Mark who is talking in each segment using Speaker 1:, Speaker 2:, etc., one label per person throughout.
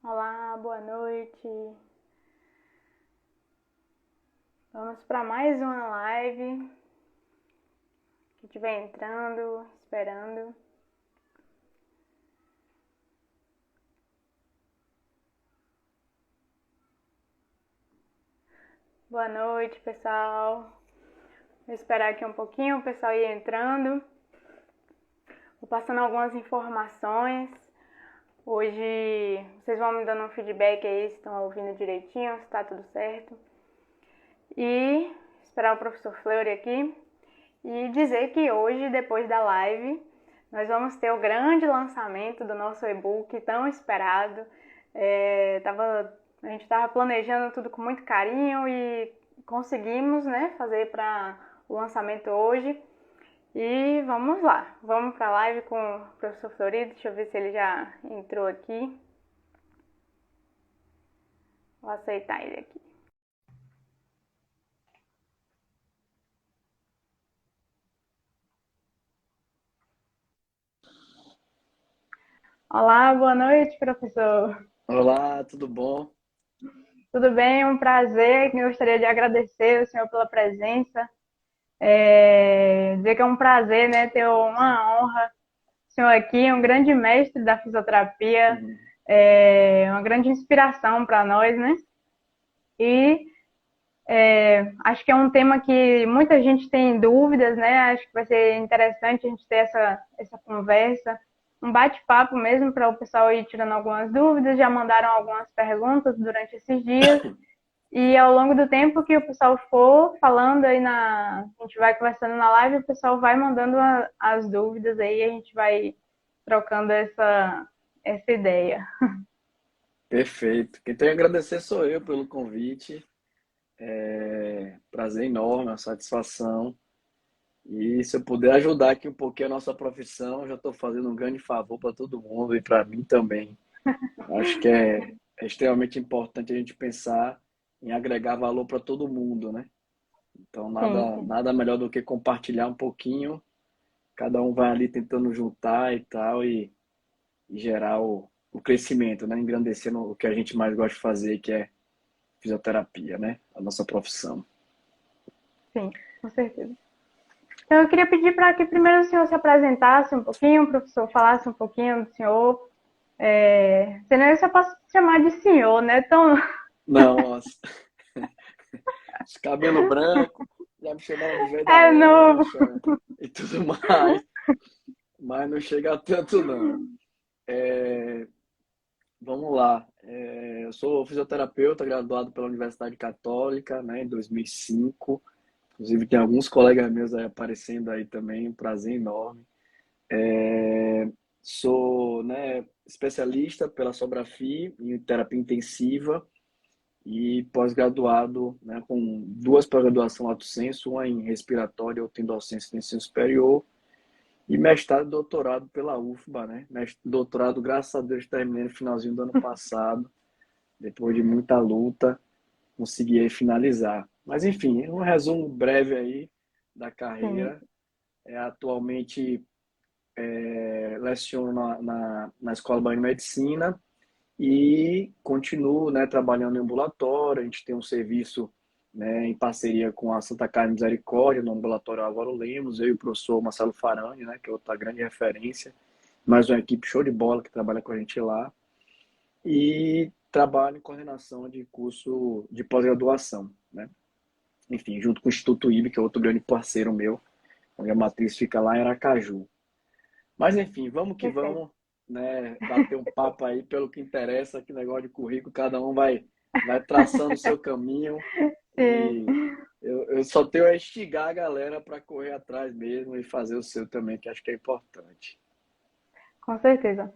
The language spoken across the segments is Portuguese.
Speaker 1: Olá, boa noite. Vamos para mais uma live. Quem estiver entrando, esperando. Boa noite, pessoal. Vou esperar aqui um pouquinho o pessoal ir entrando. Vou passando algumas informações. Hoje vocês vão me dando um feedback aí se estão ouvindo direitinho, se está tudo certo. E esperar o professor Fleury aqui. E dizer que hoje, depois da live, nós vamos ter o grande lançamento do nosso e-book tão esperado. A gente estava planejando tudo com muito carinho e conseguimos, né, fazer para o lançamento hoje. E vamos lá, vamos para a live com o professor Florido. Deixa eu ver se ele já entrou aqui. Vou aceitar ele aqui. Olá, boa noite, professor.
Speaker 2: Olá, tudo bom?
Speaker 1: Tudo bem? É um prazer. Eu gostaria de agradecer o senhor pela presença. Dizer que é um prazer, né, ter uma honra. O senhor aqui é um grande mestre da fisioterapia,
Speaker 2: Uhum.
Speaker 1: uma grande inspiração para nós, né? E acho que é um tema que muita gente tem dúvidas, né? Acho que vai ser interessante a gente ter essa conversa, um bate-papo mesmo para o pessoal ir tirando algumas dúvidas. Já mandaram algumas perguntas durante esses dias. E ao longo do tempo que o pessoal for falando aí a gente vai conversando na live, o pessoal vai mandando as dúvidas aí, a gente vai trocando essa ideia.
Speaker 2: Perfeito. Quem tem a agradecer sou eu pelo convite. Prazer enorme, uma satisfação. E se eu puder ajudar aqui um pouquinho a nossa profissão, já estou fazendo um grande favor para todo mundo e para mim também. Acho que é extremamente importante a gente pensar em agregar valor para todo mundo, né? Então,
Speaker 1: Sim,
Speaker 2: nada,
Speaker 1: sim.
Speaker 2: nada melhor do que compartilhar um pouquinho. Cada um vai ali tentando juntar e tal, e gerar o crescimento, né? Engrandecendo o que a gente mais gosta de fazer, que é fisioterapia, né? A nossa profissão.
Speaker 1: Sim, com certeza. Então eu queria pedir para que primeiro o senhor se apresentasse um pouquinho, o professor falasse um pouquinho do senhor. Senão eu só posso chamar de senhor, né? Então,
Speaker 2: Não, esse cabelo branco, já me chamaram de velho da
Speaker 1: é novo.
Speaker 2: lancha e tudo mais, mas não chega a tanto não. É, vamos lá. Eu sou fisioterapeuta, graduado pela Universidade Católica, né, em 2005. Inclusive tem alguns colegas meus aí aparecendo aí também, um prazer enorme. Sou, né, especialista pela Sobrafi em terapia intensiva e pós-graduado, né, com duas pós-graduações lato sensu, uma em respiratório e outra em docência de ensino superior, e mestrado e doutorado pela UFBA, né? Doutorado, graças a Deus, terminei no finalzinho do ano passado, depois de muita luta, consegui aí finalizar. Mas enfim, um resumo breve aí da
Speaker 1: Sim,
Speaker 2: carreira. Atualmente leciono na Escola Baiana de Medicina e continuo, né, trabalhando em ambulatório. A gente tem um serviço, né, em parceria com a Santa Casa Misericórdia, no ambulatório Álvaro Lemos, eu e o professor Marcelo Farani, né, que é outra grande referência, mais uma equipe show de bola que trabalha com a gente lá, e trabalho em coordenação de curso de pós-graduação, né? Enfim, junto com o Instituto IB, que é outro grande parceiro meu, onde a matriz fica lá em Aracaju. Mas enfim, vamos que
Speaker 1: perfeito.
Speaker 2: vamos, né? Bater um papo aí pelo que interessa, que negócio de currículo, cada um vai traçando o seu caminho
Speaker 1: Sim,
Speaker 2: e eu só tenho a instigar a galera para correr atrás mesmo e fazer o seu também, que acho que é importante.
Speaker 1: com certeza.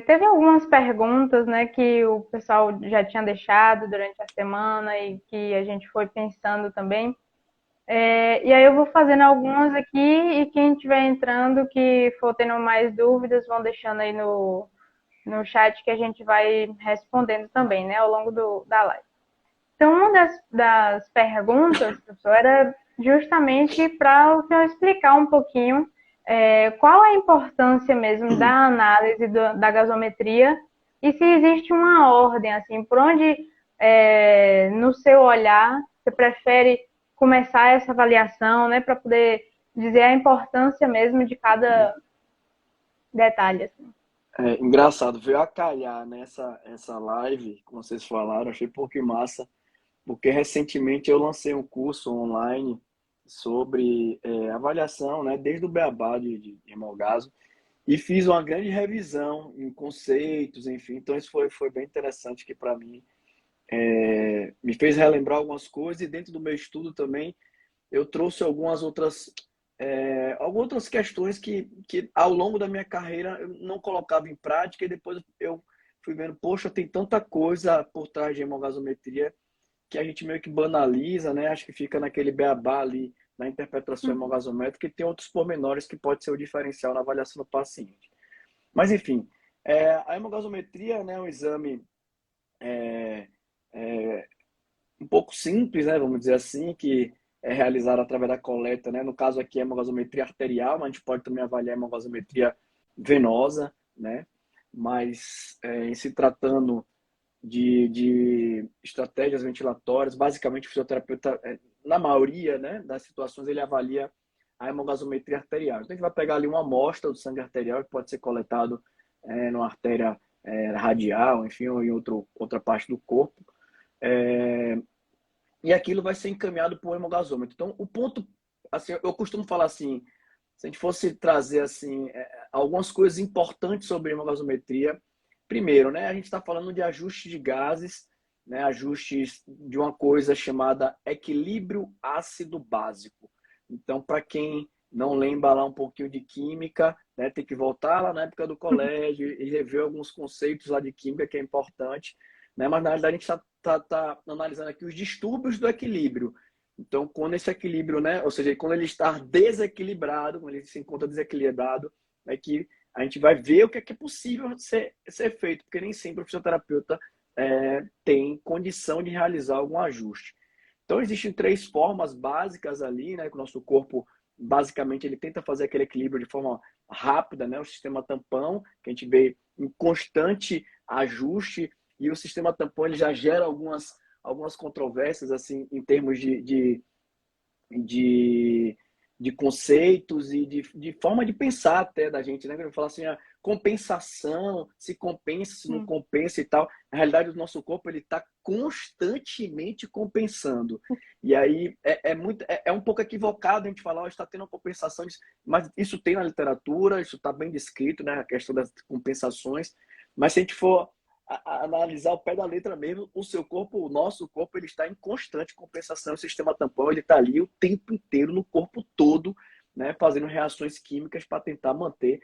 Speaker 1: Teve algumas perguntas, né, que o pessoal já tinha deixado durante a semana e que a gente foi pensando também. E aí eu vou fazendo algumas aqui e quem estiver entrando, que for tendo mais dúvidas, vão deixando aí no chat que a gente vai respondendo também, né, ao longo da live. Então, uma das perguntas, professor, era justamente para o senhor explicar um pouquinho qual a importância mesmo da análise da gasometria E se existe uma ordem, assim, por onde, no seu olhar, você prefere começar essa avaliação, né, para poder dizer a importância mesmo de cada detalhe, assim.
Speaker 2: É engraçado, veio a calhar nessa essa live, como vocês falaram, achei pouco massa, porque recentemente eu lancei um curso online sobre avaliação, né, desde o beabá de Hemogaso, e fiz uma grande revisão em conceitos, enfim. Então isso foi bem interessante, que para mim me fez relembrar algumas coisas, e dentro do meu estudo também eu trouxe algumas outras questões que ao longo da minha carreira eu não colocava em prática, e depois eu fui vendo, poxa, tem tanta coisa por trás de hemogasometria que a gente meio que banaliza, né? Acho que fica naquele beabá ali na interpretação
Speaker 1: Uhum.
Speaker 2: hemogasométrica, e tem outros pormenores que pode ser o diferencial na avaliação do paciente. Mas enfim, a hemogasometria, né, é um exame é, é, um pouco simples, né, vamos dizer assim, que é realizado através da coleta, né? No caso aqui é hemogasometria arterial, mas a gente pode também avaliar a hemogasometria venosa, né? Mas em se tratando de estratégias ventilatórias, basicamente o fisioterapeuta, na maioria, né, das situações, ele avalia a hemogasometria arterial. Então a gente vai pegar ali uma amostra do sangue arterial que pode ser coletado numa artéria radial, enfim, ou em outra parte do corpo. É, e aquilo vai ser encaminhado para o hemogasômetro. Então, o ponto, assim, eu costumo falar assim, se a gente fosse trazer assim algumas coisas importantes sobre hemogasometria, primeiro, né, a gente está falando de ajuste de gases, né, ajustes de uma coisa chamada equilíbrio ácido básico. Então, para quem não lembra lá um pouquinho de química, né, tem que voltar lá na época do colégio e rever alguns conceitos lá de química que é importante, né, mas na realidade a gente está analisando aqui os distúrbios do equilíbrio. Então, quando esse equilíbrio, né, ou seja, quando ele está desequilibrado, quando ele se encontra desequilibrado, é que a gente vai ver o que é possível ser feito, porque nem sempre o fisioterapeuta tem condição de realizar algum ajuste. Então, existem três formas básicas ali, né, que o nosso corpo, basicamente, ele tenta fazer aquele equilíbrio de forma rápida, né, o sistema tampão, que a gente vê em constante ajuste, e o sistema tampão ele já gera algumas controvérsias assim em termos de, de conceitos e de forma de pensar até da gente, né? Eu falo assim, a compensação, se compensa, se não
Speaker 1: Sim.
Speaker 2: compensa e tal. Na realidade, o nosso corpo ele está constantemente compensando. E aí é um pouco equivocado a gente falar, oh, está tendo uma compensação, mas isso tem na literatura, isso está bem descrito, né? A questão das compensações. Mas se a gente for analisar o pé da letra mesmo, o seu corpo, o nosso corpo, ele está em constante compensação. O sistema tampão, ele está ali o tempo inteiro, no corpo todo, né, fazendo reações químicas para tentar manter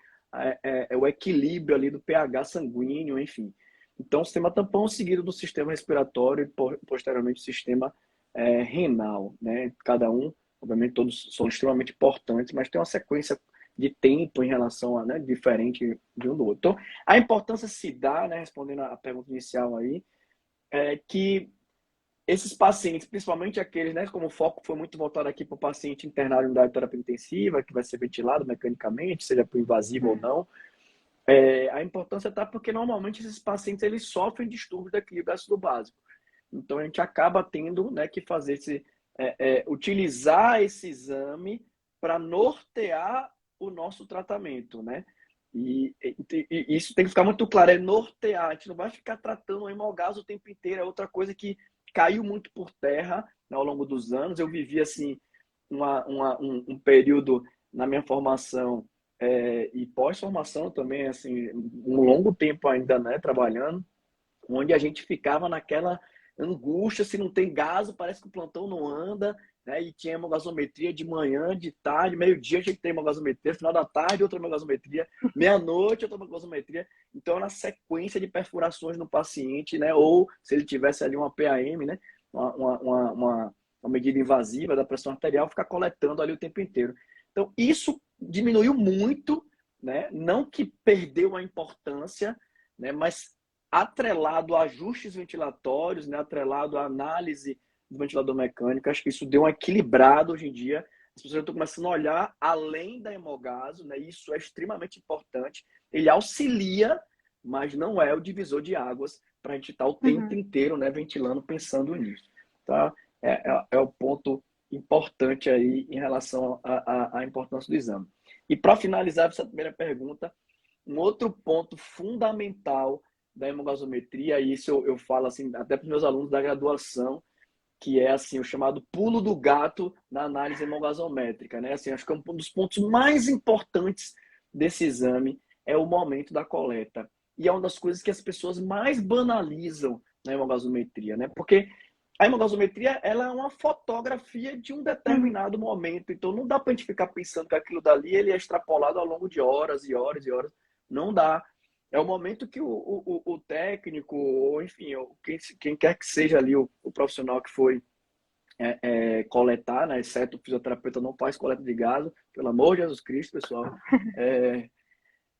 Speaker 2: o equilíbrio ali do pH sanguíneo, enfim. Então, o sistema tampão seguido do sistema respiratório e posteriormente o sistema renal, né? Cada um, obviamente, todos são extremamente importantes, mas tem uma sequência de tempo em relação a, né, diferente de um do outro. Então, a importância se dá, né, respondendo a pergunta inicial aí, é que esses pacientes, principalmente aqueles, né, como o foco foi muito voltado aqui para o paciente internado em unidade de terapia intensiva, que vai ser ventilado mecanicamente, seja por invasivo ou não, a importância está porque normalmente esses pacientes eles sofrem distúrbios do equilíbrio ácido básico. Então a gente acaba tendo, né, que fazer utilizar esse exame para nortear o nosso tratamento, né? E isso tem que ficar muito claro, é nortear. A gente não vai ficar tratando o hemogás o tempo inteiro. É outra coisa que caiu muito por terra, né, ao longo dos anos. Eu vivi assim um período na minha formação e pós-formação também, assim, um longo tempo ainda, né, trabalhando, onde a gente ficava naquela angústia, se não tem gaso, parece que o plantão não anda, né? E tinha hemogasometria de manhã, de tarde, meio-dia a gente tem hemogasometria, final da tarde outra hemogasometria, meia-noite outra hemogasometria. Então, na sequência de perfurações no paciente, né? Ou se ele tivesse ali uma PAM, né? Uma medida invasiva da pressão arterial, ficar coletando ali o tempo inteiro. Então, isso diminuiu muito, né? Não que perdeu a importância, né? Mas atrelado a ajustes ventilatórios, né, atrelado à análise do ventilador mecânico, acho que isso deu um equilibrado hoje em dia. As pessoas estão começando a olhar além da hemogaso, né, isso é extremamente importante. Ele auxilia, mas não é o divisor de águas para a gente estar o tempo
Speaker 1: Uhum.
Speaker 2: inteiro, né, ventilando, pensando nisso. Tá? É o ponto importante aí em relação à importância do exame. E para finalizar essa primeira pergunta, um outro ponto fundamental da hemogasometria, e isso eu falo assim, até para os meus alunos da graduação, que é assim o chamado pulo do gato na análise hemogasométrica, né? Assim, acho que um dos pontos mais importantes desse exame é o momento da coleta. E é uma das coisas que as pessoas mais banalizam na hemogasometria, né? Porque a hemogasometria, ela é uma fotografia de um
Speaker 1: Uhum.
Speaker 2: determinado momento, então não dá para a gente ficar pensando que aquilo dali ele é extrapolado ao longo de horas e horas e horas. Não dá. É o momento que o técnico, ou enfim, quem quer que seja ali o profissional que foi coletar, né? Exceto o fisioterapeuta não faz coleta de gado, pelo amor de Jesus Cristo, pessoal. É,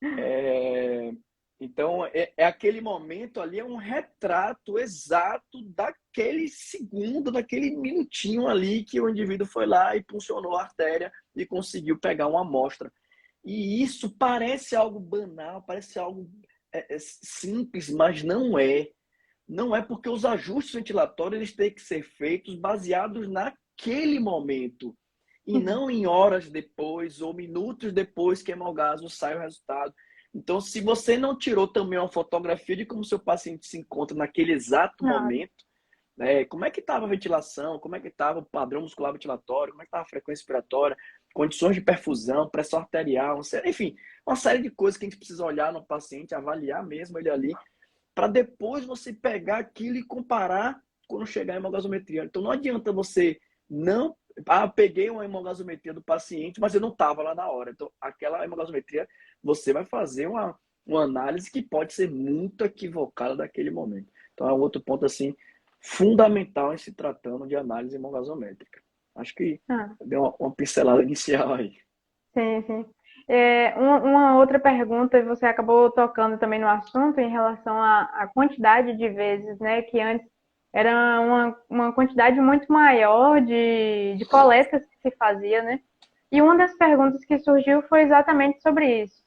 Speaker 2: é, então, é aquele momento ali, é um retrato exato daquele segundo, daquele minutinho ali que o indivíduo foi lá e puncionou a artéria e conseguiu pegar uma amostra. E isso parece algo banal, parece algo simples, mas não é. Não é porque os ajustes ventilatórios eles têm que ser feitos baseados naquele momento e
Speaker 1: Uhum.
Speaker 2: não em horas depois ou minutos depois que a hemorgasmo sai o resultado. Então, se você não tirou também uma fotografia de como seu paciente se encontra naquele exato
Speaker 1: Não.
Speaker 2: momento, né, como é que estava a ventilação, como é que estava o padrão muscular ventilatório, como é que estava a frequência respiratória, condições de perfusão, pressão arterial, enfim, uma série de coisas que a gente precisa olhar no paciente, avaliar mesmo ele ali para depois você pegar aquilo e comparar quando chegar a hemogasometria. Então não adianta você não. Ah, peguei uma hemogasometria do paciente, mas eu não estava lá na hora. Então, aquela hemogasometria, você vai fazer uma análise que pode ser muito equivocada daquele momento. Então, é um outro ponto assim fundamental em se tratando de análise hemogasométrica. Acho que
Speaker 1: Ah.
Speaker 2: deu uma pincelada inicial aí.
Speaker 1: Sim, sim. Uma outra pergunta, você acabou tocando também no assunto em relação à quantidade de vezes, né? Que antes era uma quantidade muito maior de coletas que se fazia, né? E uma das perguntas que surgiu foi exatamente sobre isso.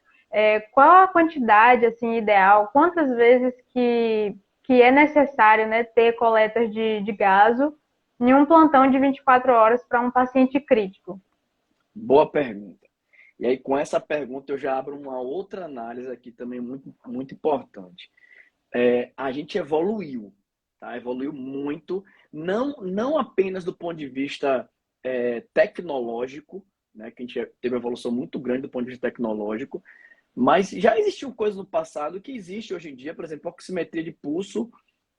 Speaker 1: Qual a quantidade, assim, ideal? Quantas vezes que é necessário, né, ter coletas de gaso em um plantão de 24 horas para um paciente crítico?
Speaker 2: Boa pergunta. E aí, com essa pergunta, eu já abro uma outra análise aqui também muito, muito importante. A gente evoluiu, tá? Evoluiu muito, não apenas do ponto de vista tecnológico, né? Que a gente teve uma evolução muito grande do ponto de vista tecnológico, mas já existiu coisas no passado que existe hoje em dia, por exemplo, oximetria de pulso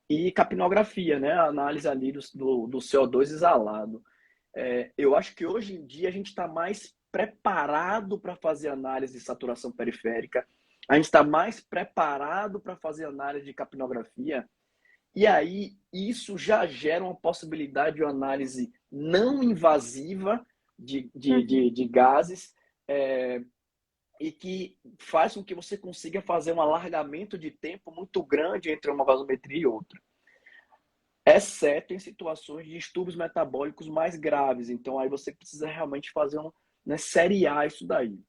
Speaker 2: e capnografia, né? A análise ali do CO2 exalado. Eu acho que hoje em dia a gente está mais preparado para fazer análise de saturação periférica, a gente está mais preparado para fazer análise de capnografia, e aí isso já gera uma possibilidade de uma análise não invasiva
Speaker 1: Uhum.
Speaker 2: de gases, e que faz com que você consiga fazer um alargamento de tempo muito grande entre uma gasometria e outra, exceto em situações de distúrbios metabólicos mais graves. Então, aí você precisa realmente fazer né, seriar isso daí.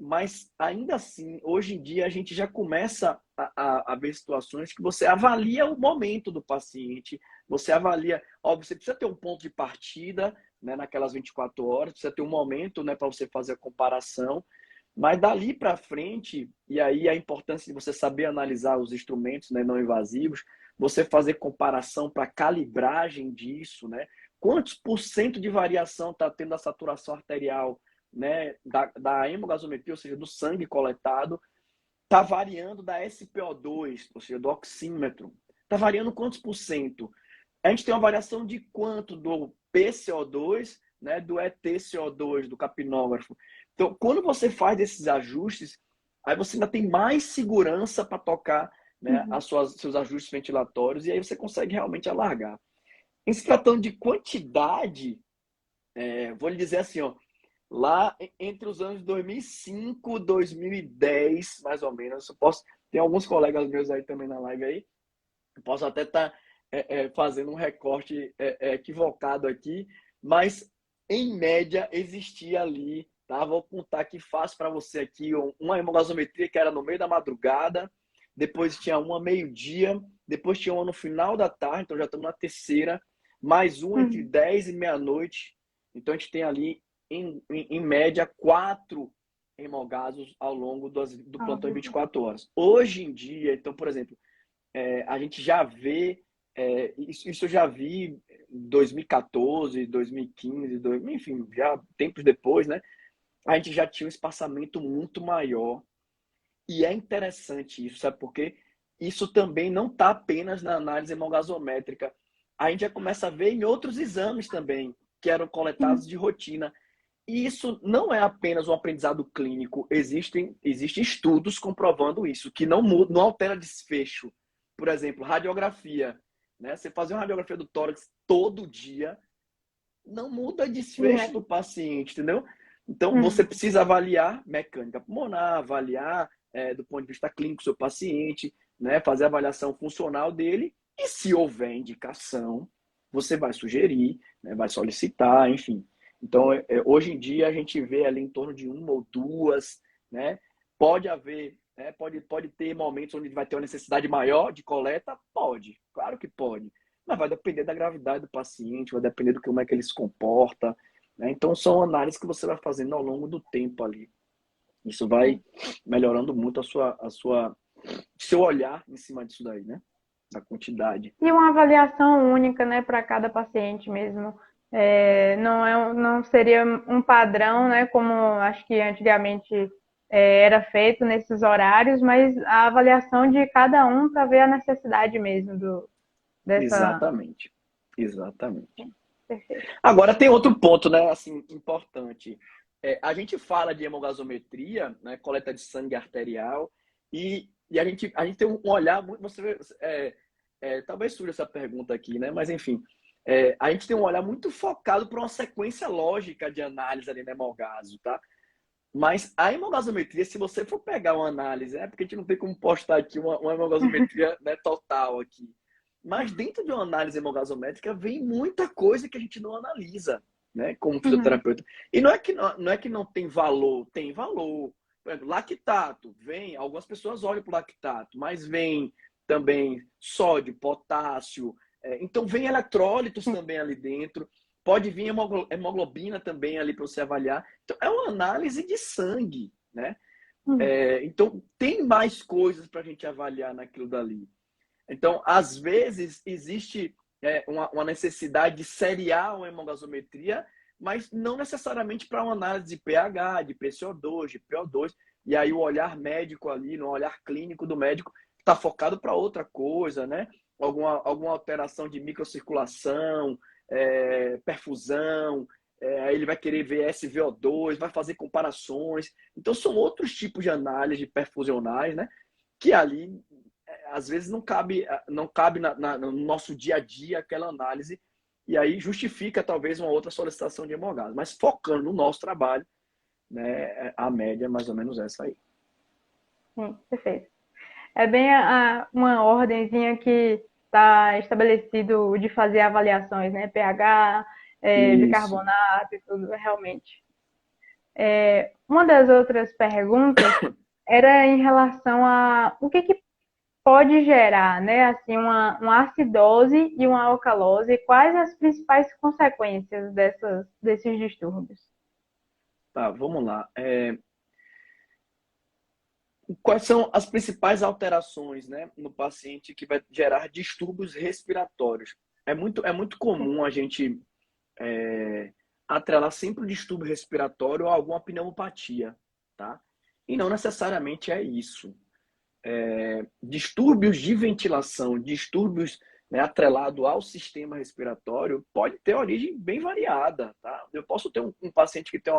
Speaker 2: Mas, ainda assim, hoje em dia, a gente já começa a ver situações que você avalia o momento do paciente, você avalia, óbvio, você precisa ter um ponto de partida, né, naquelas 24 horas, precisa ter um momento, né, para você fazer a comparação, mas dali para frente, e aí a importância de você saber analisar os instrumentos, né, não invasivos, você fazer comparação para calibragem disso, né? Quantos por cento de variação está tendo a saturação arterial, né, da hemogasometria, ou seja, do sangue coletado, está variando da SpO2, ou seja, do oxímetro. Está variando quantos por cento? A gente tem uma variação de quanto do PCO2, né, do ETCO2, do capnógrafo. Então, quando você faz esses ajustes, aí você ainda tem mais segurança para tocar, né,
Speaker 1: Uhum.
Speaker 2: seus ajustes ventilatórios, e aí você consegue realmente alargar. Em se tratando de quantidade, vou lhe dizer assim, ó, lá entre os anos 2005 e 2010, mais ou menos, tem alguns colegas meus aí também na live aí, eu posso até estar fazendo um recorte equivocado aqui, mas em média existia ali, tá? Vou apontar aqui fácil para você aqui uma hemogasometria que era no meio da madrugada depois tinha uma meio-dia, depois tinha uma no final da tarde, então já estamos na terceira, mais uma entre
Speaker 1: Uhum.
Speaker 2: 10 e meia-noite. Então a gente tem ali, em média, 4 hemogazos ao longo do
Speaker 1: Ao
Speaker 2: plantão em
Speaker 1: vivo.
Speaker 2: 24 horas. Hoje em dia, então, por exemplo, a gente já vê, isso eu já vi em 2014, 2015, enfim, já tempos depois, né? A gente já tinha um espaçamento muito maior. E é interessante isso, sabe por quê? Isso também não está apenas na análise hemogasométrica. A gente já começa a ver em outros exames também, que eram coletados
Speaker 1: Sim.
Speaker 2: de rotina. E isso não é apenas um aprendizado clínico, existem estudos comprovando isso, que não muda, não altera desfecho. Por exemplo, radiografia, né? Você fazer uma radiografia do tórax todo dia não muda desfecho do paciente, entendeu? Então, você
Speaker 1: Uhum.
Speaker 2: precisa avaliar mecânica pulmonar, avaliar do ponto de vista clínico o seu paciente, né? Fazer a avaliação funcional dele e se houver indicação, você vai sugerir, né? Vai solicitar, enfim. Então, hoje em dia a gente vê ali em torno de uma ou duas, né? Pode haver, pode ter momentos onde vai ter uma necessidade maior de coleta? Pode, claro que pode. Mas vai depender da gravidade do paciente, vai depender do como é que ele se comporta, né? Então, são análises que você vai fazendo ao longo do tempo ali. Isso vai
Speaker 1: Sim.
Speaker 2: melhorando muito seu olhar em cima disso daí, né? Da quantidade.
Speaker 1: E uma avaliação única, né, para cada paciente mesmo. Não seria um padrão, né, como acho que antigamente era feito nesses horários, mas a avaliação de cada um para ver a necessidade mesmo dessa.
Speaker 2: Exatamente. Exatamente.
Speaker 1: Perfeito.
Speaker 2: Agora tem outro ponto, né, assim, importante. A gente fala de hemogasometria, né, coleta de sangue arterial, e a gente tem um olhar muito. Talvez surja essa pergunta aqui, né? Mas enfim, a gente tem um olhar muito focado para uma sequência lógica de análise ali no hemogaso, tá? Mas a hemogasometria, se você for pegar uma análise, porque a gente não tem como postar aqui uma hemogasometria, né, total aqui. Mas dentro de uma análise hemogasométrica vem muita coisa que a gente não analisa, né, como
Speaker 1: Uhum.
Speaker 2: fisioterapeuta. E não é que não tem valor, tem valor. Por exemplo, lactato, vem, algumas pessoas olham para o lactato, mas vem também sódio, potássio, então vem eletrólitos também ali dentro. Pode vir hemoglobina também ali para você avaliar. Então, é uma análise de sangue, né?
Speaker 1: Uhum.
Speaker 2: Então, tem mais coisas para a gente avaliar naquilo dali. Então, às vezes, existe uma necessidade de seriar uma hemogasometria, mas não necessariamente para uma análise de pH, de PCO2, de PO2. E aí o olhar médico ali, no olhar clínico do médico, está focado para outra coisa, né? Alguma alteração de microcirculação, perfusão, aí ele vai querer ver SVO2, vai fazer comparações. Então, são outros tipos de análise perfusionais, né? Que ali às vezes não cabe no nosso dia a dia aquela análise, e aí justifica talvez uma outra solicitação de hemogás. Mas focando no nosso trabalho, né, a média é mais ou menos essa aí.
Speaker 1: Sim, perfeito. É bem uma ordenzinha que está estabelecido de fazer avaliações, né? pH,
Speaker 2: Isso.
Speaker 1: bicarbonato e tudo, realmente. Uma das outras perguntas era em relação a o que pode gerar, né? Assim, uma acidose e uma alcalose. Quais as principais consequências desses distúrbios?
Speaker 2: Tá, vamos lá. Quais são as principais alterações, né, no paciente que vai gerar distúrbios respiratórios? É muito comum a gente atrelar sempre o distúrbio respiratório a alguma pneumopatia, tá? E não necessariamente é isso. Distúrbios de ventilação, distúrbios, né, atrelado ao sistema respiratório, pode ter origem bem variada, tá? Eu posso ter um paciente que tem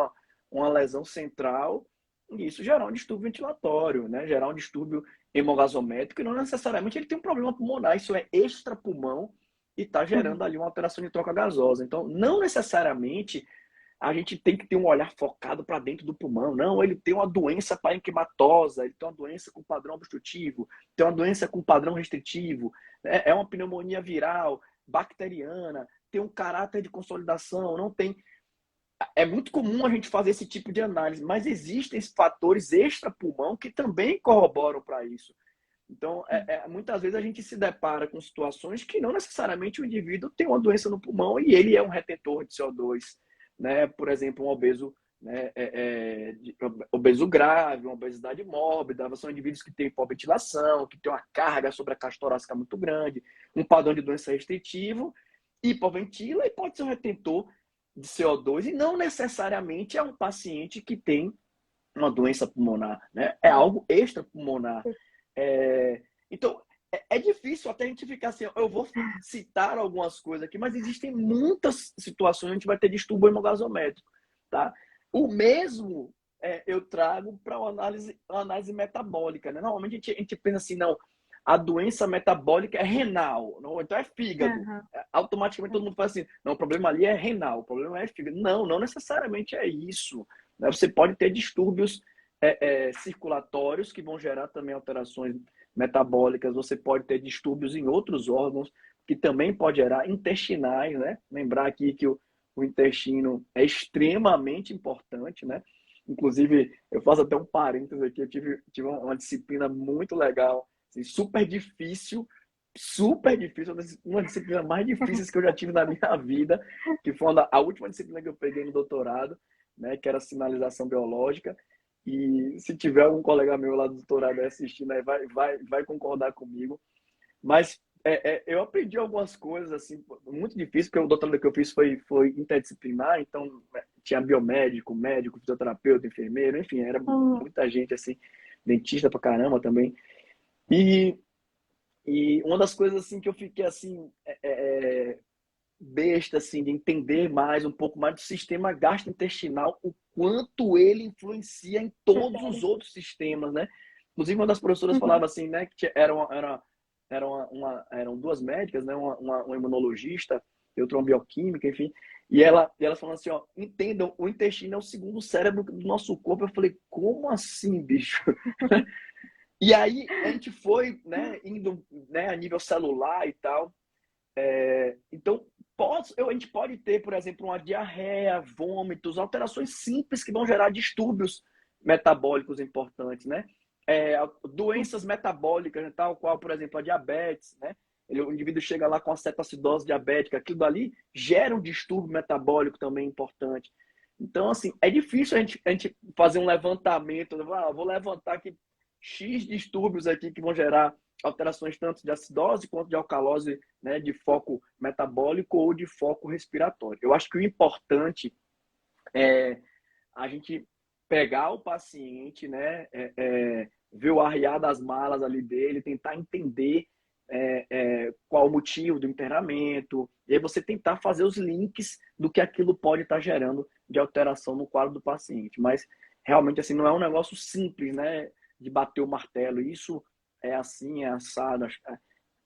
Speaker 2: uma lesão central e isso gerar um distúrbio ventilatório, né? Gerar um distúrbio hemogasométrico e não necessariamente ele tem um problema pulmonar, isso é extrapulmão e está
Speaker 1: Uhum.
Speaker 2: gerando ali uma alteração de troca gasosa. Então, não necessariamente a gente tem que ter um olhar focado para dentro do pulmão. Não, ele tem uma doença parenquimatosa, ele tem uma doença com padrão obstrutivo, tem uma doença com padrão restritivo, é uma pneumonia viral, bacteriana, tem um caráter de consolidação, não tem. É muito comum a gente fazer esse tipo de análise, mas existem fatores extra-pulmão que também corroboram para isso. Então, muitas vezes a gente se depara com situações que não necessariamente o indivíduo tem uma doença no pulmão e ele é um retentor de CO2, né? Por exemplo, um obeso, né, obeso grave, uma obesidade mórbida, são indivíduos que têm hipoventilação, que têm uma carga sobre a caixa torácica muito grande, um padrão de doença restritivo, hipoventila e pode ser um retentor de CO2 e não necessariamente é um paciente que tem uma doença pulmonar, né? É algo extrapulmonar. Então, é difícil até a gente ficar assim, eu vou citar algumas coisas aqui, mas existem muitas situações onde a gente vai ter distúrbio hemogasométrico, tá? O mesmo eu trago para uma análise metabólica, né? Normalmente a gente pensa assim, não, a doença metabólica é renal, não, então é fígado.
Speaker 1: Uhum.
Speaker 2: Automaticamente todo mundo fala assim, não, o problema ali é renal, o problema é fígado. Não, não necessariamente é isso. Né? Você pode ter distúrbios circulatórios que vão gerar também alterações metabólicas, você pode ter distúrbios em outros órgãos que também pode gerar intestinais, né? Lembrar aqui que o intestino é extremamente importante, né? Inclusive, eu faço até um parênteses aqui, eu tive uma disciplina muito legal, assim, super difícil, uma das disciplinas mais difíceis que eu já tive na minha vida, que foi a última disciplina que eu peguei no doutorado, né, que era sinalização biológica. E se tiver algum colega meu lá do doutorado assistindo, aí vai concordar comigo. Mas eu aprendi algumas coisas assim muito difíceis, porque o doutorado que eu fiz foi interdisciplinar, então tinha biomédico, médico, fisioterapeuta, enfermeiro, enfim, era muita gente assim, dentista pra caramba também. E uma das coisas assim que eu fiquei assim besta assim de entender mais um pouco mais do sistema gastrointestinal, o quanto ele influencia em todos os outros sistemas, né? Inclusive uma das professoras falava assim, né, que eram duas médicas, né, uma imunologista e outra uma bioquímica, enfim, e elas falando assim, ó, entendam, o intestino é o segundo cérebro do nosso corpo. Eu falei, como assim, bicho? E aí a gente foi, né, indo, né, a nível celular e tal. Então, a gente pode ter, por exemplo, uma diarreia, vômitos, alterações simples que vão gerar distúrbios metabólicos importantes, né? Doenças metabólicas, né, tal qual, por exemplo, a diabetes, né? O indivíduo chega lá com a cetoacidose diabética, aquilo dali gera um distúrbio metabólico também importante. Então, assim, é difícil a gente fazer um levantamento, vou levantar aqui X distúrbios aqui que vão gerar alterações tanto de acidose quanto de alcalose, né, de foco metabólico ou de foco respiratório. Eu acho que o importante é a gente pegar o paciente, né, ver o arriar das malas ali dele, tentar entender qual o motivo do internamento, e aí você tentar fazer os links do que aquilo pode estar gerando de alteração no quadro do paciente. Mas realmente assim não é um negócio simples, né, de bater o martelo. Isso é assim, é assado.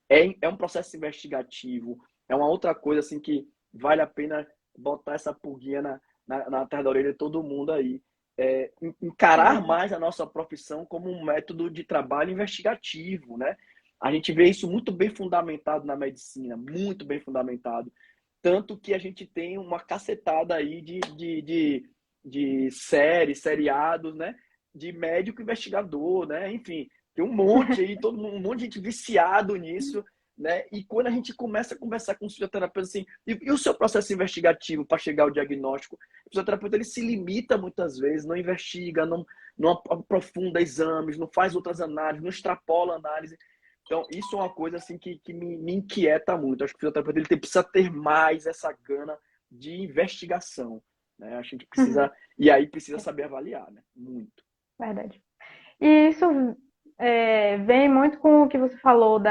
Speaker 2: É um processo investigativo. É uma outra coisa assim que vale a pena botar essa pulguinha na terra da orelha de todo mundo aí. Encarar mais a nossa profissão como um método de trabalho investigativo, né? A gente vê isso muito bem fundamentado na medicina, muito bem fundamentado. Tanto que a gente tem uma cacetada aí de séries, seriados, né? De médico investigador, né? Enfim, tem um monte aí, um monte de gente viciado nisso, né? E quando a gente começa a conversar com o fisioterapeuta assim, e o seu processo investigativo para chegar ao diagnóstico? O fisioterapeuta ele se limita muitas vezes, não investiga, não aprofunda exames, não faz outras análises, não extrapola a análise. Então, isso é uma coisa assim que me inquieta muito. Acho que o fisioterapeuta ele precisa ter mais essa gana de investigação, né? A gente precisa, e aí precisa saber avaliar, né? Muito.
Speaker 1: Verdade. E isso vem muito com o que você falou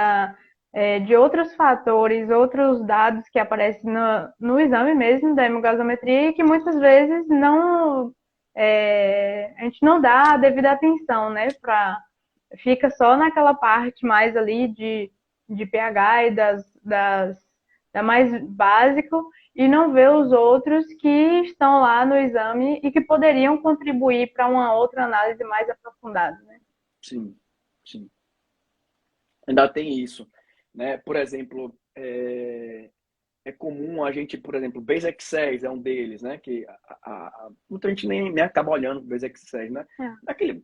Speaker 1: de outros fatores, outros dados que aparecem no exame mesmo da hemogasometria e que muitas vezes a gente não dá a devida atenção, né? Fica só naquela parte mais ali de pH e da mais básico e não vê os outros que estão lá no exame e que poderiam contribuir para uma outra análise mais aprofundada, né?
Speaker 2: Sim, sim. Ainda tem isso, né? Por exemplo, é comum a gente, por exemplo, o Base Exercise é um deles, né? Que muita gente nem acaba olhando o Base Exercise, né?
Speaker 1: É.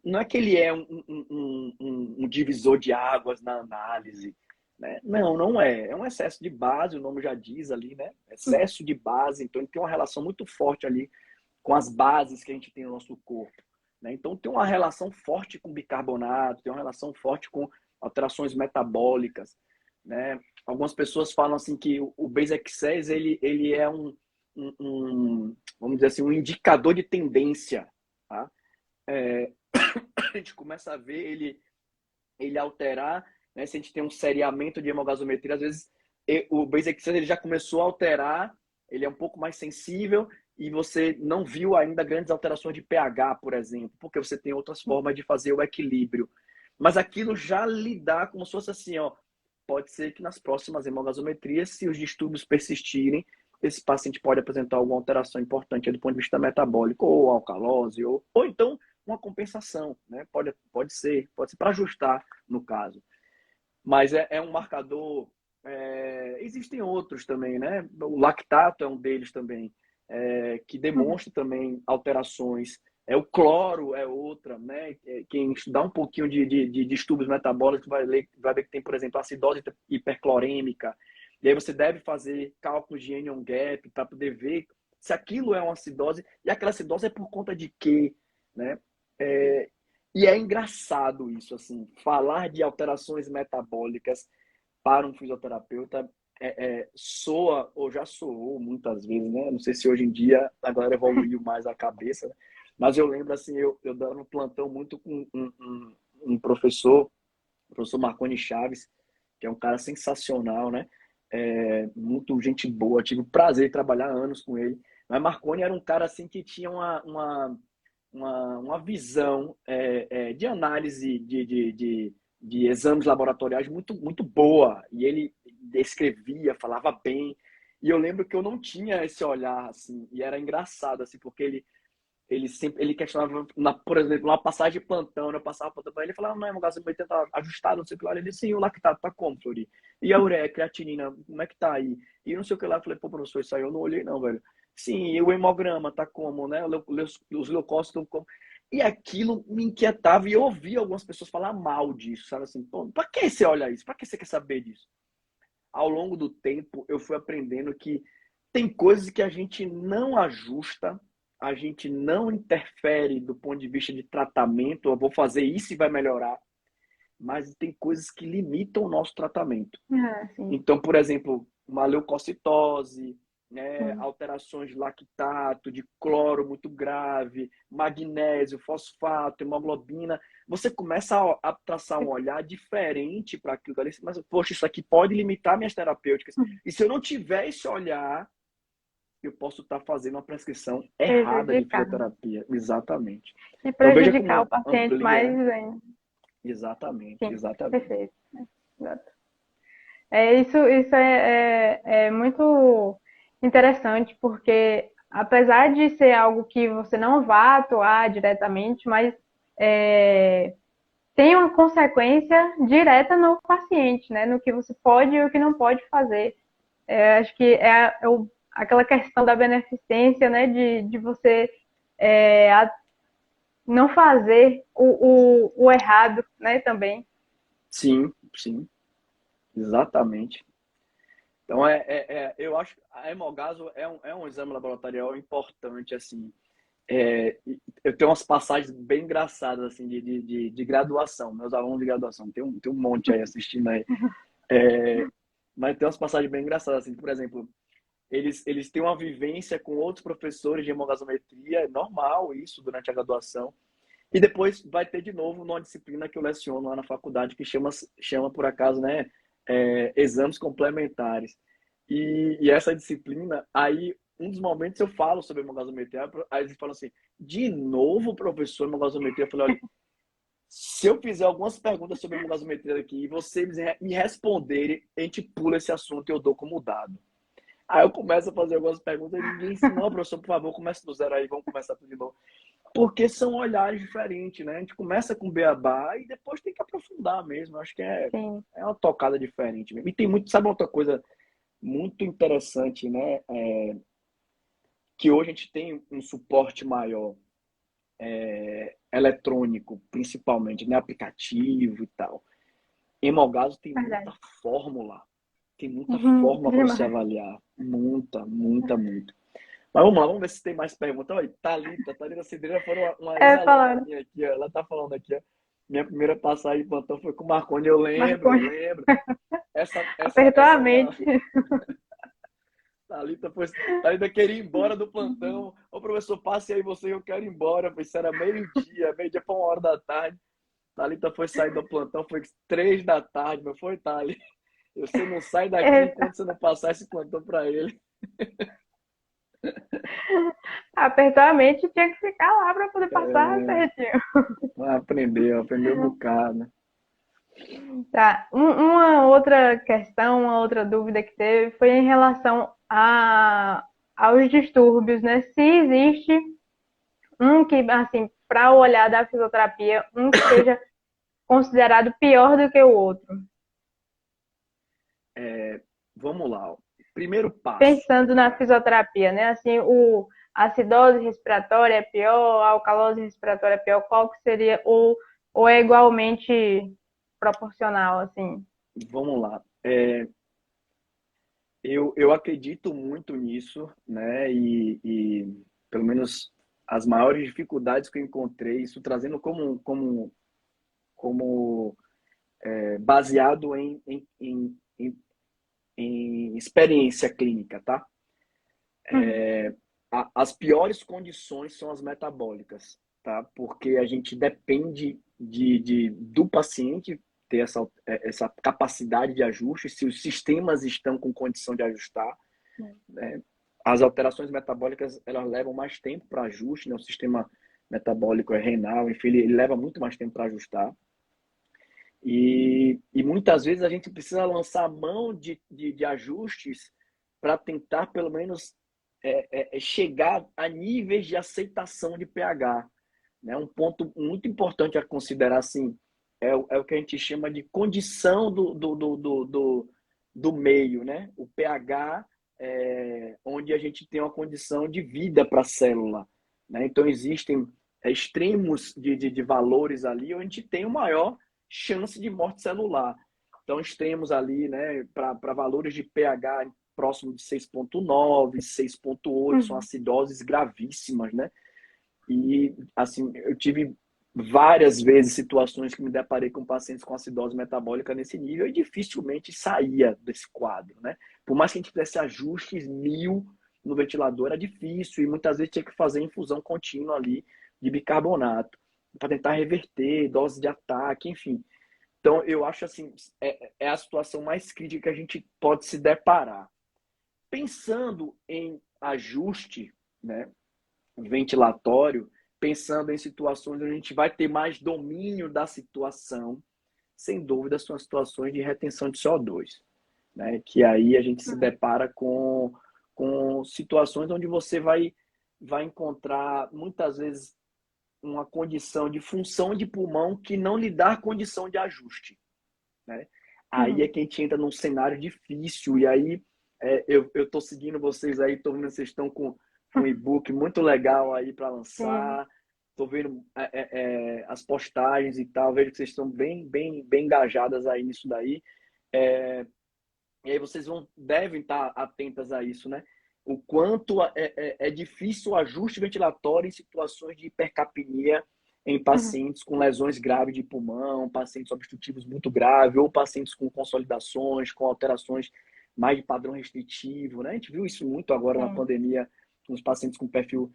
Speaker 2: Não é que ele é um divisor de águas na análise, né? Não, não é. É um excesso de base, o nome já diz ali, né? Excesso de base, então ele tem uma relação muito forte ali com as bases que a gente tem no nosso corpo, né? Então tem uma relação forte com bicarbonato, tem uma relação forte com alterações metabólicas, né? Algumas pessoas falam assim que o Base Exercise ele é vamos dizer assim, um indicador de tendência, tá? A gente começa a ver ele alterar, né? Se a gente tem um seriamento de hemogasometria, às vezes o Base Exercise ele já começou a alterar, ele é um pouco mais sensível e você não viu ainda grandes alterações de pH, por exemplo, porque você tem outras formas de fazer o equilíbrio. Mas aquilo já lhe dá como se fosse assim, ó, pode ser que nas próximas hemogasometrias, se os distúrbios persistirem, esse paciente pode apresentar alguma alteração importante do ponto de vista metabólico, ou alcalose, ou então uma compensação, né? Pode ser para ajustar no caso. Mas é um marcador. Existem outros também, né? O lactato é um deles também, que demonstra também alterações. O cloro é outra, né? Quem estudar um pouquinho de distúrbios metabólicos vai ver que tem, por exemplo, acidose hiperclorêmica. E aí você deve fazer cálculos de anion gap para poder ver se aquilo é uma acidose e aquela acidose é por conta de quê, né? E é engraçado isso, assim, falar de alterações metabólicas para um fisioterapeuta soa, ou já soou muitas vezes, né? Não sei se hoje em dia a galera evoluiu mais a cabeça, né? Mas eu lembro, assim, eu dando um plantão muito com um professor, o professor Marconi Chaves, que é um cara sensacional, né? Muito gente boa, tive o prazer de trabalhar anos com ele. Mas Marconi era um cara, assim, que tinha uma visão de análise de exames laboratoriais muito boa. E ele descrevia, falava bem. E eu lembro que eu não tinha esse olhar, assim, e era engraçado, assim, porque ele questionava, por exemplo, uma passagem de plantão, né? Eu passava plantão para ele e falava, não, o gasometria tá ajustado, não sei o que lá. Ele disse, sim, o lactato tá como, Flori? E a ureia, a creatinina, como é que tá aí? E não sei o que lá. Eu falei, pô, professor, isso aí eu não olhei não, velho. Sim, e o hemograma tá como, né? Os leucócitos estão como. E aquilo me inquietava e eu ouvia algumas pessoas falar mal disso, sabe assim, pô, pra que você olha isso? Pra que você quer saber disso? Ao longo do tempo, eu fui aprendendo que tem coisas que a gente não ajusta, a gente não interfere do ponto de vista de tratamento, eu vou fazer isso e vai melhorar, mas tem coisas que limitam o nosso tratamento.
Speaker 1: Sim.
Speaker 2: Então, por exemplo, uma leucocitose, né,
Speaker 1: Sim.
Speaker 2: alterações de lactato, de cloro muito grave, magnésio, fosfato, hemoglobina, você começa a traçar um olhar diferente para aquilo ali, mas, poxa, isso aqui pode limitar minhas terapêuticas. E se eu não tiver esse olhar, eu posso estar fazendo uma prescrição errada de
Speaker 1: Prejudicar.
Speaker 2: fisioterapia. Exatamente.
Speaker 1: E
Speaker 2: Então veja
Speaker 1: prejudicar o
Speaker 2: como
Speaker 1: paciente
Speaker 2: amplia,
Speaker 1: mais
Speaker 2: né?
Speaker 1: ainda.
Speaker 2: Exatamente,
Speaker 1: Sim,
Speaker 2: exatamente.
Speaker 1: perfeito. Exato. Isso é muito interessante, porque apesar de ser algo que você não vá atuar diretamente, mas é, tem uma consequência direta no paciente, né? No que você pode e o que não pode fazer. Acho que aquela questão da beneficência, né? De você não fazer o errado, né? Também.
Speaker 2: Sim, sim, exatamente. Então, eu acho que a hemogaso é um exame laboratorial importante, assim. Eu tenho umas passagens bem engraçadas, assim, de graduação, meus alunos de graduação, tem um monte aí assistindo aí. Mas tem umas passagens bem engraçadas, assim, por exemplo, eles têm uma vivência com outros professores de hemogasometria, é normal isso durante a graduação, e depois vai ter de novo numa disciplina que eu leciono lá na faculdade, que chama por acaso, né, exames complementares. E essa disciplina, aí, um dos momentos eu falo sobre hemogasometria, aí eles falam assim, de novo, professor, hemogasometria? Eu falei, olha, se eu fizer algumas perguntas sobre hemogasometria aqui e vocês me responderem, a gente pula esse assunto e eu dou como dado. Aí eu começo a fazer algumas perguntas e ninguém disse, não, professor, por favor, comece do zero aí, vamos começar tudo de novo. Porque são olhares diferentes, né? A gente começa com beabá e depois tem que aprofundar mesmo. Acho que
Speaker 1: Sim.
Speaker 2: é uma tocada diferente mesmo. E tem muito, sabe outra coisa muito interessante, né? Que hoje a gente tem um suporte maior, eletrônico, principalmente, né? Aplicativo e tal. Hemogaso
Speaker 1: Verdade.
Speaker 2: tem muita fórmula para você
Speaker 1: Demais.
Speaker 2: avaliar, muita, muita, muita. Mas vamos lá, vamos ver se tem mais perguntas. Olha, Thalita Cidreira foi uma
Speaker 1: É,
Speaker 2: ex-aluna
Speaker 1: falaram,
Speaker 2: minha aqui, ó. Ela tá falando aqui, ó. Minha primeira passagem de plantão foi com o Marconi, eu lembro,
Speaker 1: marcou,
Speaker 2: eu lembro.
Speaker 1: apertou a
Speaker 2: Essa da
Speaker 1: mente.
Speaker 2: Thalita, Thalita queria ir embora do plantão. Ô, professor, passe aí você, eu quero ir embora. Isso era meio-dia para 1 hora da tarde. Thalita foi sair do plantão, foi 3 da tarde, mas foi, Thalita. Você não sai daqui
Speaker 1: Eita,
Speaker 2: enquanto você não passar esse plantão para ele.
Speaker 1: apertou a mente e tinha que ficar lá para poder passar certinho.
Speaker 2: Aprendeu um bocado.
Speaker 1: Tá. Uma outra questão, uma outra dúvida que teve foi em relação aos distúrbios, né? Se existe um que, assim, para o olhar da fisioterapia, um que seja considerado pior do que o outro.
Speaker 2: Vamos lá. Ó. Primeiro passo.
Speaker 1: Pensando na fisioterapia, né? Assim, a acidose respiratória é pior, a alcalose respiratória é pior, qual que seria, ou é igualmente proporcional, assim?
Speaker 2: Vamos lá. Eu acredito muito nisso, né? E pelo menos as maiores dificuldades que eu encontrei, isso trazendo como baseado em experiência clínica, tá?
Speaker 1: Uhum,
Speaker 2: As piores condições são as metabólicas, tá? Porque a gente depende do paciente ter essa capacidade de ajuste, se os sistemas estão com condição de ajustar, né? As alterações metabólicas, elas levam mais tempo para ajuste, né? O sistema metabólico é renal, enfim, ele leva muito mais tempo para ajustar. E muitas vezes a gente precisa lançar mão de ajustes para tentar, pelo menos, chegar a níveis de aceitação de pH. Né? Um ponto muito importante a considerar, assim, é o que a gente chama de condição do meio, né? O pH, onde a gente tem uma condição de vida para a célula. Né? Então, existem extremos de valores ali, onde a gente tem o maior chance de morte celular. Então, extremos ali, né, para valores de pH próximo de 6,9, 6,8, são
Speaker 1: uhum,
Speaker 2: acidoses gravíssimas, né? E, assim, eu tive várias vezes situações que me deparei com pacientes com acidose metabólica nesse nível e dificilmente saía desse quadro, né? Por mais que a gente fizesse ajustes mil no ventilador, era difícil e muitas vezes tinha que fazer infusão contínua ali de bicarbonato para tentar reverter dose de ataque, enfim. Então, eu acho assim, é a situação mais crítica que a gente pode se deparar. Pensando em ajuste, né, ventilatório, pensando em situações onde a gente vai ter mais domínio da situação, sem dúvida são as situações de retenção de CO2, né? Que aí a gente se
Speaker 1: uhum,
Speaker 2: depara com situações onde você vai encontrar muitas vezes uma condição de função de pulmão que não lhe dá condição de ajuste, né? Aí é
Speaker 1: uhum.
Speaker 2: que a gente entra num cenário difícil, e aí eu estou seguindo vocês aí, estou vendo que vocês estão com um e-book muito legal aí para
Speaker 1: Sim,
Speaker 2: lançar, estou vendo as postagens e tal, vejo que vocês estão bem engajadas aí nisso daí. É, e aí vocês devem estar atentas a isso, né? O quanto é difícil o ajuste ventilatório em situações de hipercapnia em
Speaker 1: uhum,
Speaker 2: pacientes com lesões graves de pulmão, pacientes obstrutivos muito graves, ou pacientes com consolidações, com alterações mais de padrão restritivo, né? A gente viu isso muito agora na
Speaker 1: sim,
Speaker 2: pandemia, com os pacientes com perfil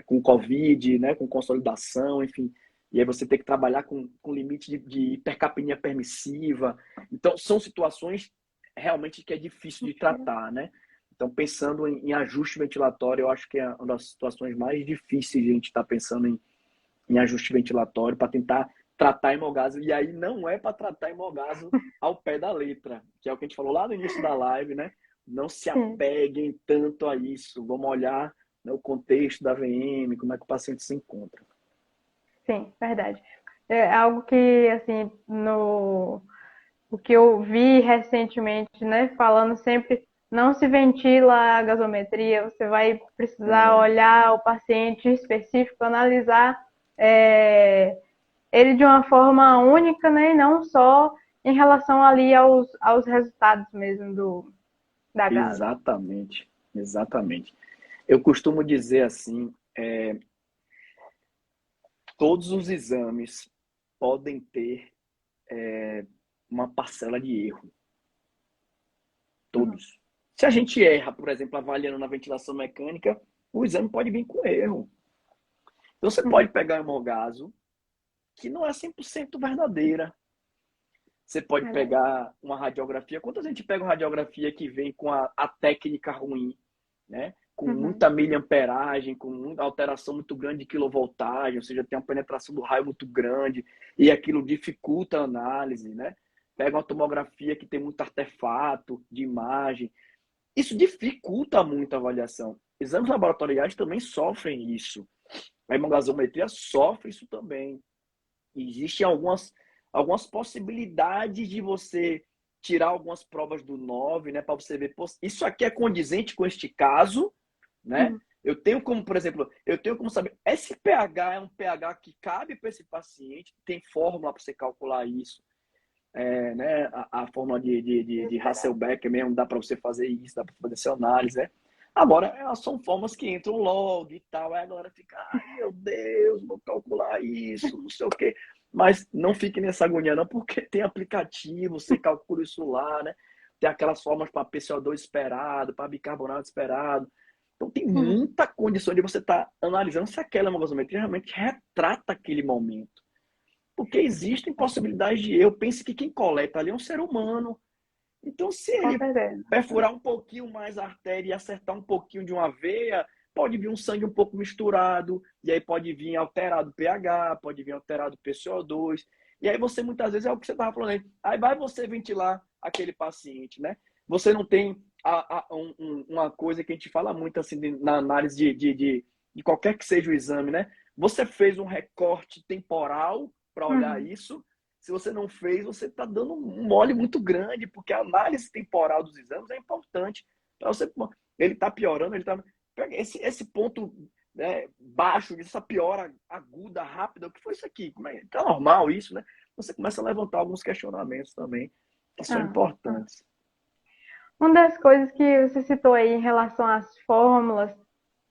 Speaker 2: com Covid, né? Com consolidação, enfim. E aí você tem que trabalhar com limite de hipercapnia permissiva. Então, são situações realmente que é difícil de tratar, né? Então, pensando em ajuste ventilatório, eu acho que é uma das situações mais difíceis de a gente estar pensando em ajuste ventilatório para tentar tratar hemogaso. E aí não é para tratar hemogaso ao pé da letra, que é o que a gente falou lá no início da live, né? Não se
Speaker 1: sim,
Speaker 2: apeguem tanto a isso. Vamos olhar, né, o contexto da VM, como é que o paciente se encontra.
Speaker 1: sim, verdade. É algo que, assim, no o que eu vi recentemente, né, falando sempre, não se ventila a gasometria, você vai precisar
Speaker 2: É,
Speaker 1: olhar o paciente específico, analisar ele de uma forma única, né, e não só em relação ali aos resultados mesmo da gase.
Speaker 2: exatamente, exatamente. Eu costumo dizer assim, todos os exames podem ter uma parcela de erro,
Speaker 1: Uhum,
Speaker 2: todos. Se a gente erra, por exemplo, avaliando na ventilação mecânica, o exame pode vir com erro. Então você
Speaker 1: uhum,
Speaker 2: pode pegar um hemogaso que não é 100% verdadeira. Você pode
Speaker 1: verdade.
Speaker 2: pegar uma radiografia. Quantas a gente pega uma radiografia que vem com a técnica ruim, né? Com
Speaker 1: Uhum,
Speaker 2: muita miliamperagem, com muita alteração muito grande de quilovoltagem, ou seja, tem uma penetração do raio muito grande, e aquilo dificulta a análise, né? Pega uma tomografia que tem muito artefato de imagem. Isso dificulta muito a avaliação. Exames laboratoriais também sofrem isso. A hemogasometria sofre isso também. Existem algumas possibilidades de você tirar algumas provas do 9, né, para você ver, pô, isso aqui é condizente com este caso, né?
Speaker 1: uhum,
Speaker 2: Eu tenho como, por exemplo, eu tenho como saber, esse pH é um pH que cabe para esse paciente, tem fórmula para você calcular isso, né? A fórmula de
Speaker 1: esperado.
Speaker 2: Hasselbeck mesmo, dá para você fazer isso, dá para fazer essa análise, né? Agora, elas são formas que entram log e tal, aí a galera fica, ai meu Deus, vou calcular isso, não sei o quê. Mas não fique nessa agonia, não, porque tem aplicativo, você calcula isso lá, né? Tem aquelas formas para PCO2 esperado, para bicarbonato esperado. Então tem
Speaker 1: Uhum,
Speaker 2: muita condição de você estar analisando se aquela hemoglobinometria realmente retrata aquele momento. Porque existem possibilidades de erro. Pense que quem coleta ali é um ser humano. Então, se
Speaker 1: com
Speaker 2: ele
Speaker 1: certeza.
Speaker 2: perfurar um pouquinho mais a artéria e acertar um pouquinho de uma veia, pode vir um sangue um pouco misturado, e aí pode vir alterado o pH, pode vir alterado o PCO2. E aí você, muitas vezes, é o que você estava falando aí. Aí vai você ventilar aquele paciente, né? Você não tem uma coisa que a gente fala muito assim na análise de qualquer que seja o exame, né? Você fez um recorte temporal para olhar
Speaker 1: Uhum,
Speaker 2: isso. Se você não fez, você está dando um mole muito grande, porque a análise temporal dos exames é importante para você. Ele está piorando, ele está. Esse ponto, né, baixo, essa piora aguda, rápida, o que foi isso aqui? Como é? Tá normal isso, né? Você começa a levantar alguns questionamentos também, que são
Speaker 1: ah, ah.
Speaker 2: importantes.
Speaker 1: Uma das coisas que você citou aí em relação às fórmulas,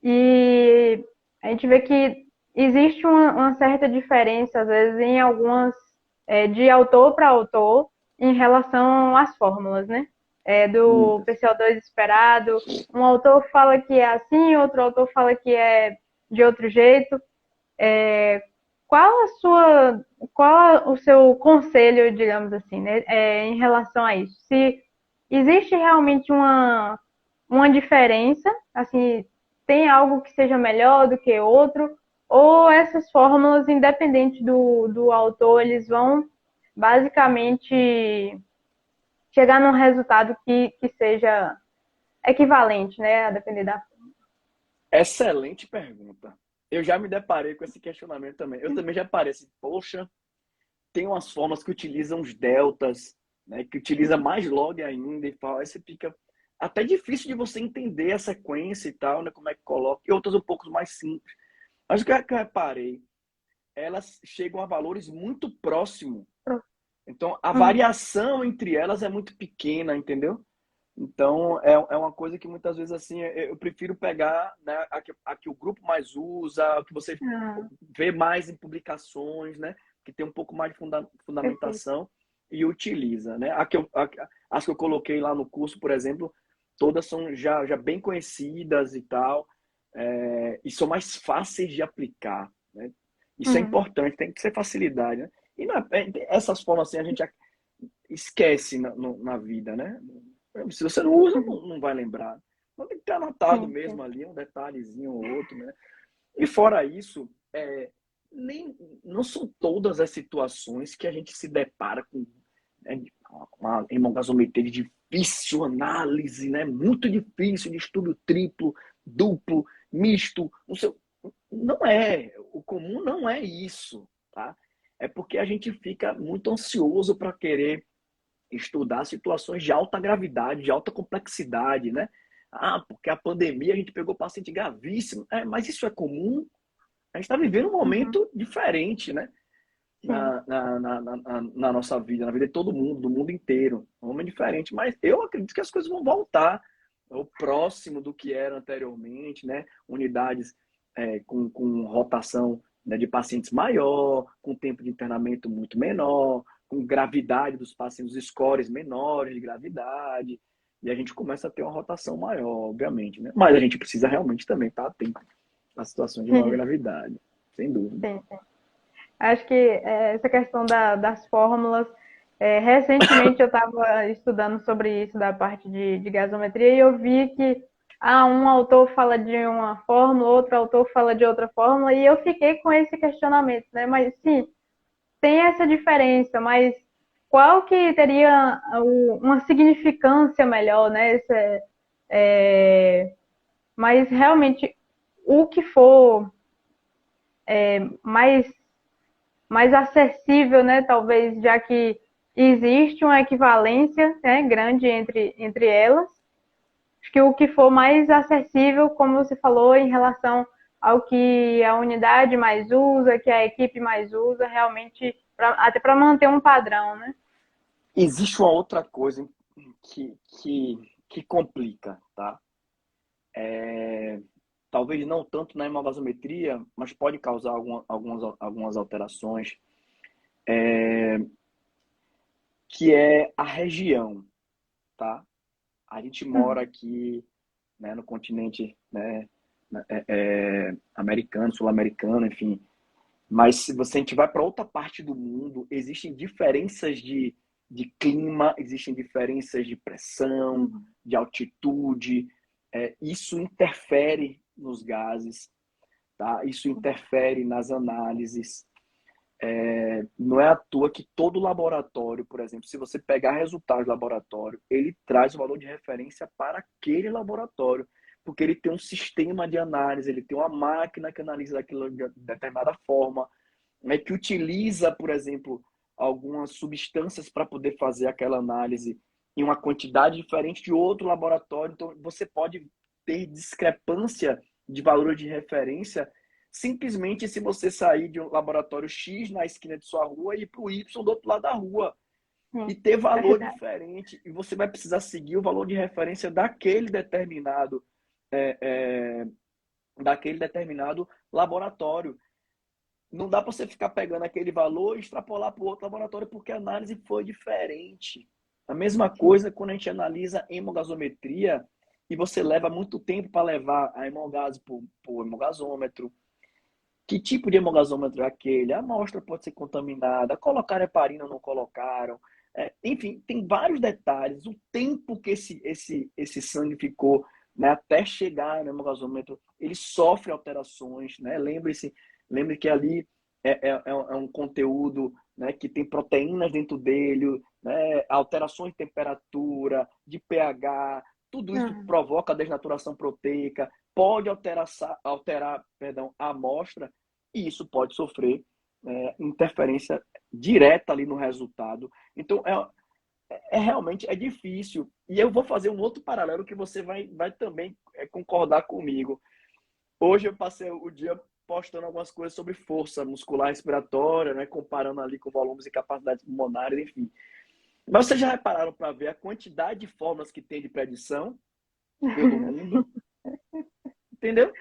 Speaker 1: e a gente vê que existe uma certa diferença, às vezes, em algumas, de autor para autor, em relação às fórmulas, né? Do
Speaker 2: Muitas.
Speaker 1: PCO2 esperado, um autor fala que é assim, outro autor fala que é de outro jeito. Qual a sua, qual o seu conselho, digamos assim, né, em relação a isso? Se existe realmente uma diferença, assim, tem algo que seja melhor do que outro, ou essas fórmulas, independente do autor, eles vão basicamente chegar num resultado que seja equivalente, né, a depender da.
Speaker 2: Excelente pergunta. Eu já me deparei com esse questionamento também. Eu também já parei assim, poxa, tem umas formas que utilizam os deltas, né, que utiliza mais log ainda e tal. Aí você fica até difícil de você entender a sequência e tal, né, como é que coloca. E outras um pouco mais simples. Mas o que é que eu reparei? Elas chegam a valores muito próximos. Então, a
Speaker 1: Uhum,
Speaker 2: variação entre elas é muito pequena, entendeu? Então, é uma coisa que muitas vezes assim eu prefiro pegar, né, a que o grupo mais usa, a que você
Speaker 1: ah,
Speaker 2: vê mais em publicações, né, que tem um pouco mais de
Speaker 1: perfeito.
Speaker 2: fundamentação e utiliza, né? As que eu coloquei lá no curso, por exemplo, todas são já bem conhecidas e tal, e são mais fáceis de aplicar, né? Isso é
Speaker 1: Uhum,
Speaker 2: importante, tem que ser facilidade, né? E essas formas assim a gente esquece na vida, né? Se você não usa,
Speaker 1: uhum,
Speaker 2: não vai lembrar. Então tem que ter anotado
Speaker 1: sim, sim.
Speaker 2: mesmo ali, um detalhezinho ou outro, né? E fora isso, nem, não são todas as situações que a gente se depara com, né, uma hemogasometria de difícil análise, né? Muito difícil, de estudo triplo, duplo, misto, não sei, não é. O comum não é isso, tá? É porque a gente fica muito ansioso para querer estudar situações de alta gravidade, de alta complexidade, né? Ah, porque a pandemia a gente pegou paciente gravíssimo. Mas isso é comum? A gente está vivendo um
Speaker 1: Uhum.
Speaker 2: momento diferente, né?
Speaker 1: Sim.
Speaker 2: Na nossa vida, na vida de todo mundo, do mundo inteiro. Um momento diferente. Mas eu acredito que as coisas vão voltar ao próximo do que era anteriormente, né? Unidades com rotação, né, de pacientes maior, com tempo de internamento muito menor, com gravidade dos pacientes, os scores menores de gravidade, e a gente começa a ter uma rotação maior, obviamente, né? Mas a gente precisa realmente também estar atento às situações de maior gravidade, sem dúvida.
Speaker 1: Sim, sim. Acho que essa questão das fórmulas, recentemente eu estava estudando sobre isso da parte de gasometria e eu vi que um autor fala de uma fórmula, outro autor fala de outra fórmula e eu fiquei com esse questionamento, né? Mas sim, tem essa diferença, mas qual que teria uma significância melhor, né? Mas realmente o que for mais mais acessível, né? Talvez, já que existe uma equivalência, né, grande entre elas. Acho que o que for mais acessível, como você falou, em relação ao que a unidade mais usa, que a equipe mais usa, realmente, até para manter um padrão, né?
Speaker 2: Existe uma outra coisa que, que, que complica, tá? Talvez não tanto na hemogasometria, mas pode causar algumas alterações, que é a região, tá? A gente mora
Speaker 1: Uhum.
Speaker 2: aqui, né, no continente, né, americano, sul-americano, enfim. Mas se a gente vai para outra parte do mundo, existem diferenças de clima, existem diferenças de pressão,
Speaker 1: Uhum.
Speaker 2: de altitude. Isso interfere nos gases, tá? Isso interfere nas análises. Não é à toa que todo laboratório, por exemplo, se você pegar resultados do laboratório, ele traz o valor de referência para aquele laboratório, porque ele tem um sistema de análise, ele tem uma máquina que analisa aquilo de determinada forma, né, que utiliza, por exemplo, algumas substâncias para poder fazer aquela análise em uma quantidade diferente de outro laboratório. Então, você pode ter discrepância de valor de referência simplesmente se você sair de um laboratório X na esquina de sua rua e ir para o Y do outro lado da rua e
Speaker 1: Sim,
Speaker 2: ter valor
Speaker 1: verdade.
Speaker 2: diferente, e você vai precisar seguir o valor de referência é, é, daquele determinado laboratório. Não dá para você ficar pegando aquele valor e extrapolar para o outro laboratório porque a análise foi diferente. A mesma
Speaker 1: Sim.
Speaker 2: coisa quando a gente analisa hemogasometria e você leva muito tempo para levar a hemogase para o hemogasômetro. Que tipo de hemogasômetro é aquele? A amostra pode ser contaminada, colocaram heparina ou não colocaram. Enfim, tem vários detalhes. O tempo que esse sangue ficou, né, até chegar no hemogasômetro, ele sofre alterações. Né? Lembre que ali é um conteúdo, né, que tem proteínas dentro dele, né, alterações de temperatura, de pH, tudo isso
Speaker 1: Uhum.
Speaker 2: provoca desnaturação proteica, pode alterar, perdão, a amostra, e isso pode sofrer interferência direta ali no resultado. Então, realmente é difícil. E eu vou fazer um outro paralelo que você vai também concordar comigo. Hoje eu passei o dia postando algumas coisas sobre força muscular respiratória, né, comparando ali com volumes e capacidades pulmonares, enfim. Mas vocês já repararam para ver a quantidade de fórmulas que tem de predição pelo mundo? Entendeu?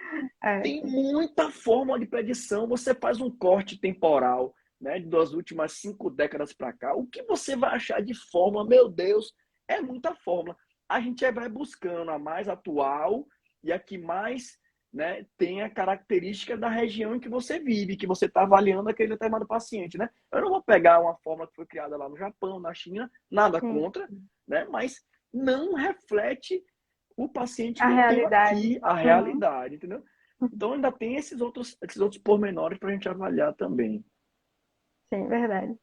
Speaker 1: É,
Speaker 2: Tem muita fórmula de predição. Você faz um corte temporal, né, das últimas 5 décadas para cá. O que você vai achar de fórmula? Meu Deus, é muita fórmula. A gente vai buscando a mais atual e a que mais, né, tem a característica da região em que você vive, que você está avaliando aquele determinado paciente. Né? Eu não vou pegar uma fórmula que foi criada lá no Japão, na China, nada
Speaker 1: sim.
Speaker 2: contra, né, mas não reflete o paciente
Speaker 1: A
Speaker 2: que eu tenho
Speaker 1: realidade.
Speaker 2: aqui, a
Speaker 1: Uhum.
Speaker 2: realidade, entendeu? Então ainda tem esses outros pormenores para a gente avaliar também.
Speaker 1: Sim, verdade.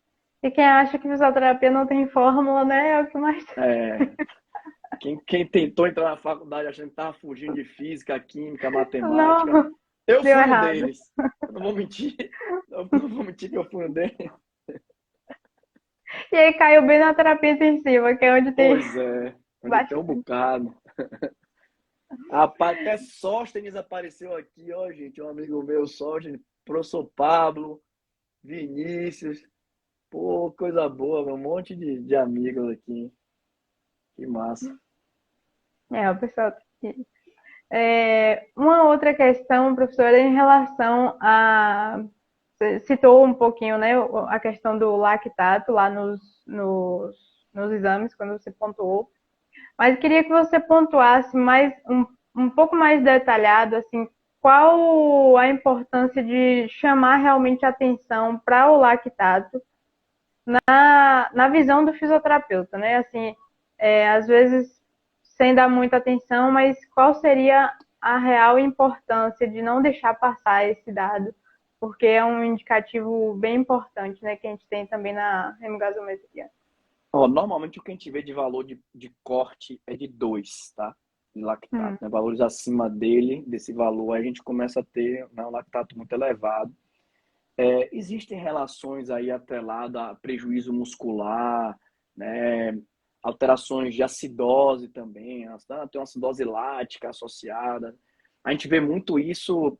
Speaker 1: E quem acha que fisioterapia não tem fórmula, né, é o que mais tem.
Speaker 2: É, quem tentou entrar na faculdade achando que estava fugindo de física, química, matemática,
Speaker 1: Não,
Speaker 2: eu
Speaker 1: deu
Speaker 2: fui um
Speaker 1: errado.
Speaker 2: deles. Eu não vou mentir, eu não vou mentir que eu fui um deles.
Speaker 1: E aí caiu bem na terapia intensiva, que é onde tem
Speaker 2: Pois é, onde tem um
Speaker 1: bastante.
Speaker 2: bocado. Rapaz, até Sóstenes apareceu aqui, ó, gente. Um amigo meu, Sóstenes, professor Pablo, Vinícius. Pô, coisa boa, meu. Um monte de amigos aqui. Que massa.
Speaker 1: É, o pessoal. Uma outra questão, professora, em relação a. Você citou um pouquinho, né, a questão do lactato lá nos exames, quando você pontuou. Mas queria que você pontuasse um pouco mais detalhado, assim, qual a importância de chamar realmente atenção para o lactato na visão do fisioterapeuta, né? Assim, às vezes sem dar muita atenção, mas qual seria a real importância de não deixar passar esse dado? Porque é um indicativo bem importante, né, que a gente tem também na hemogasometria.
Speaker 2: Ó, normalmente o que a gente vê de valor de corte é de 2, tá? De lactato,
Speaker 1: Uhum.
Speaker 2: né? Valores acima dele, desse valor, aí a gente começa a ter, né, um lactato muito elevado. Existem relações aí atreladas a prejuízo muscular, né? Alterações de acidose também, tem uma acidose lática associada. A gente vê muito isso,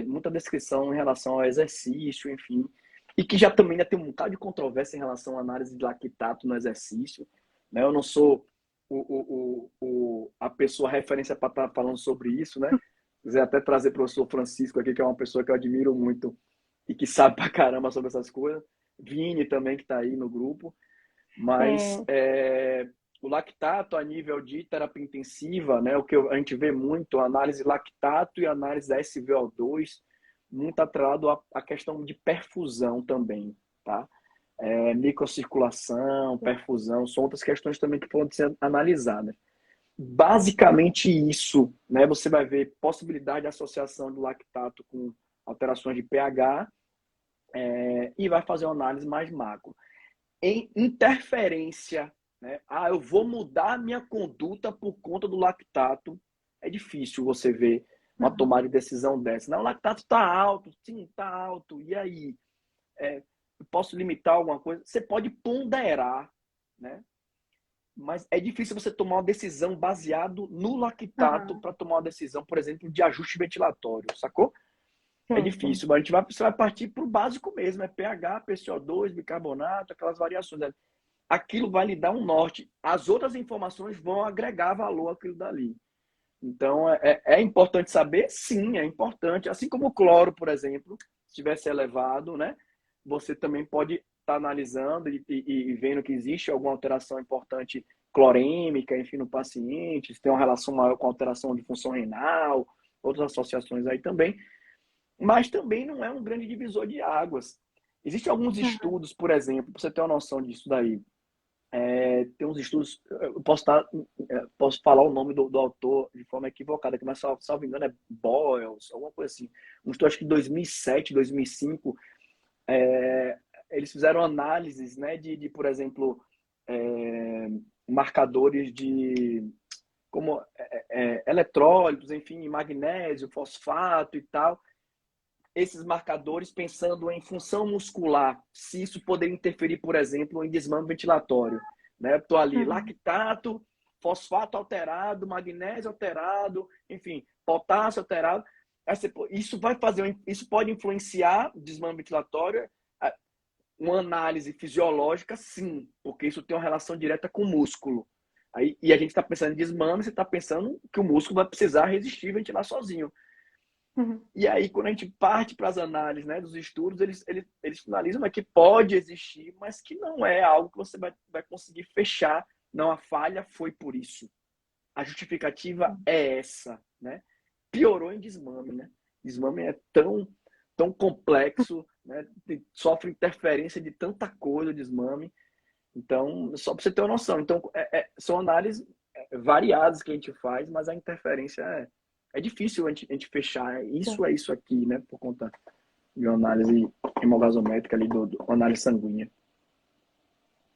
Speaker 2: muita descrição em relação ao exercício, enfim, e que já também ainda tem um bocado de controvérsia em relação à análise de lactato no exercício. Né? Eu não sou a pessoa referência para estar falando sobre isso, né? Quiser até trazer o professor Francisco aqui, que é uma pessoa que eu admiro muito e que sabe pra caramba sobre essas coisas. Vini também, que está aí no grupo. Mas
Speaker 1: Sim.
Speaker 2: o lactato a nível de terapia intensiva, né, o que a gente vê muito, análise lactato e análise da SVO2, muito atrelado à questão de perfusão também, tá? Microcirculação, perfusão, são outras questões também que podem ser analisadas. Basicamente isso, né? Você vai ver possibilidade de associação do lactato com alterações de pH, e vai fazer uma análise mais macro. Em interferência, né? Ah, eu vou mudar a minha conduta por conta do lactato. É difícil você ver uma
Speaker 1: Uhum.
Speaker 2: tomada de decisão dessa. Não, o lactato está alto, sim, está alto. E aí? Eu posso limitar alguma coisa? Você pode ponderar, né? Mas é difícil você tomar uma decisão baseado no lactato
Speaker 1: Uhum.
Speaker 2: para tomar uma decisão, por exemplo, de ajuste ventilatório, sacou? É
Speaker 1: Sim, sim.
Speaker 2: difícil, mas você vai partir para o básico mesmo, é pH, PCO2, bicarbonato, aquelas variações. Aquilo vai lhe dar um norte. As outras informações vão agregar valor àquilo dali. Então, é importante saber? Sim, é importante. Assim como o cloro, por exemplo, se estivesse elevado, né? Você também pode estar analisando e vendo que existe alguma alteração importante clorêmica, enfim, no paciente, se tem uma relação maior com alteração de função renal, outras associações aí também. Mas também não é um grande divisor de águas. Existem alguns
Speaker 1: Uhum.
Speaker 2: estudos, por exemplo, para você ter uma noção disso daí. Tem uns estudos, eu posso falar o nome do autor de forma equivocada, que, mas salvo engano é Boyles, alguma coisa assim. Um estudo, acho que 2007, 2005, eles fizeram análises, né, por exemplo, marcadores de como eletrólitos, enfim, magnésio, fosfato e tal. Esses marcadores pensando em função muscular, se isso poderia interferir, por exemplo, em desmame ventilatório. Né? Estou ali,
Speaker 1: Uhum.
Speaker 2: lactato, fosfato alterado, magnésio alterado, enfim, potássio alterado. Isso vai fazer, isso pode influenciar o desmame ventilatório. Uma análise fisiológica, sim, porque isso tem uma relação direta com o músculo. E a gente está pensando em desmame, você está pensando que o músculo vai precisar resistir e ventilar sozinho.
Speaker 1: Uhum.
Speaker 2: E aí, quando a gente parte para as análises, né, dos estudos, eles finalizam que pode existir, mas que não é algo que você vai conseguir fechar. Não, a falha foi por isso. A justificativa é essa, né? Piorou em desmame, né? Desmame é tão complexo, né? Sofre interferência de tanta coisa, o desmame. Então, só para você ter uma noção. Então, são análises variadas que a gente faz, mas a interferência é difícil a gente fechar.
Speaker 1: Sim.
Speaker 2: Isso é isso aqui, né? Por conta de uma análise hemogasométrica ali, uma análise sanguínea.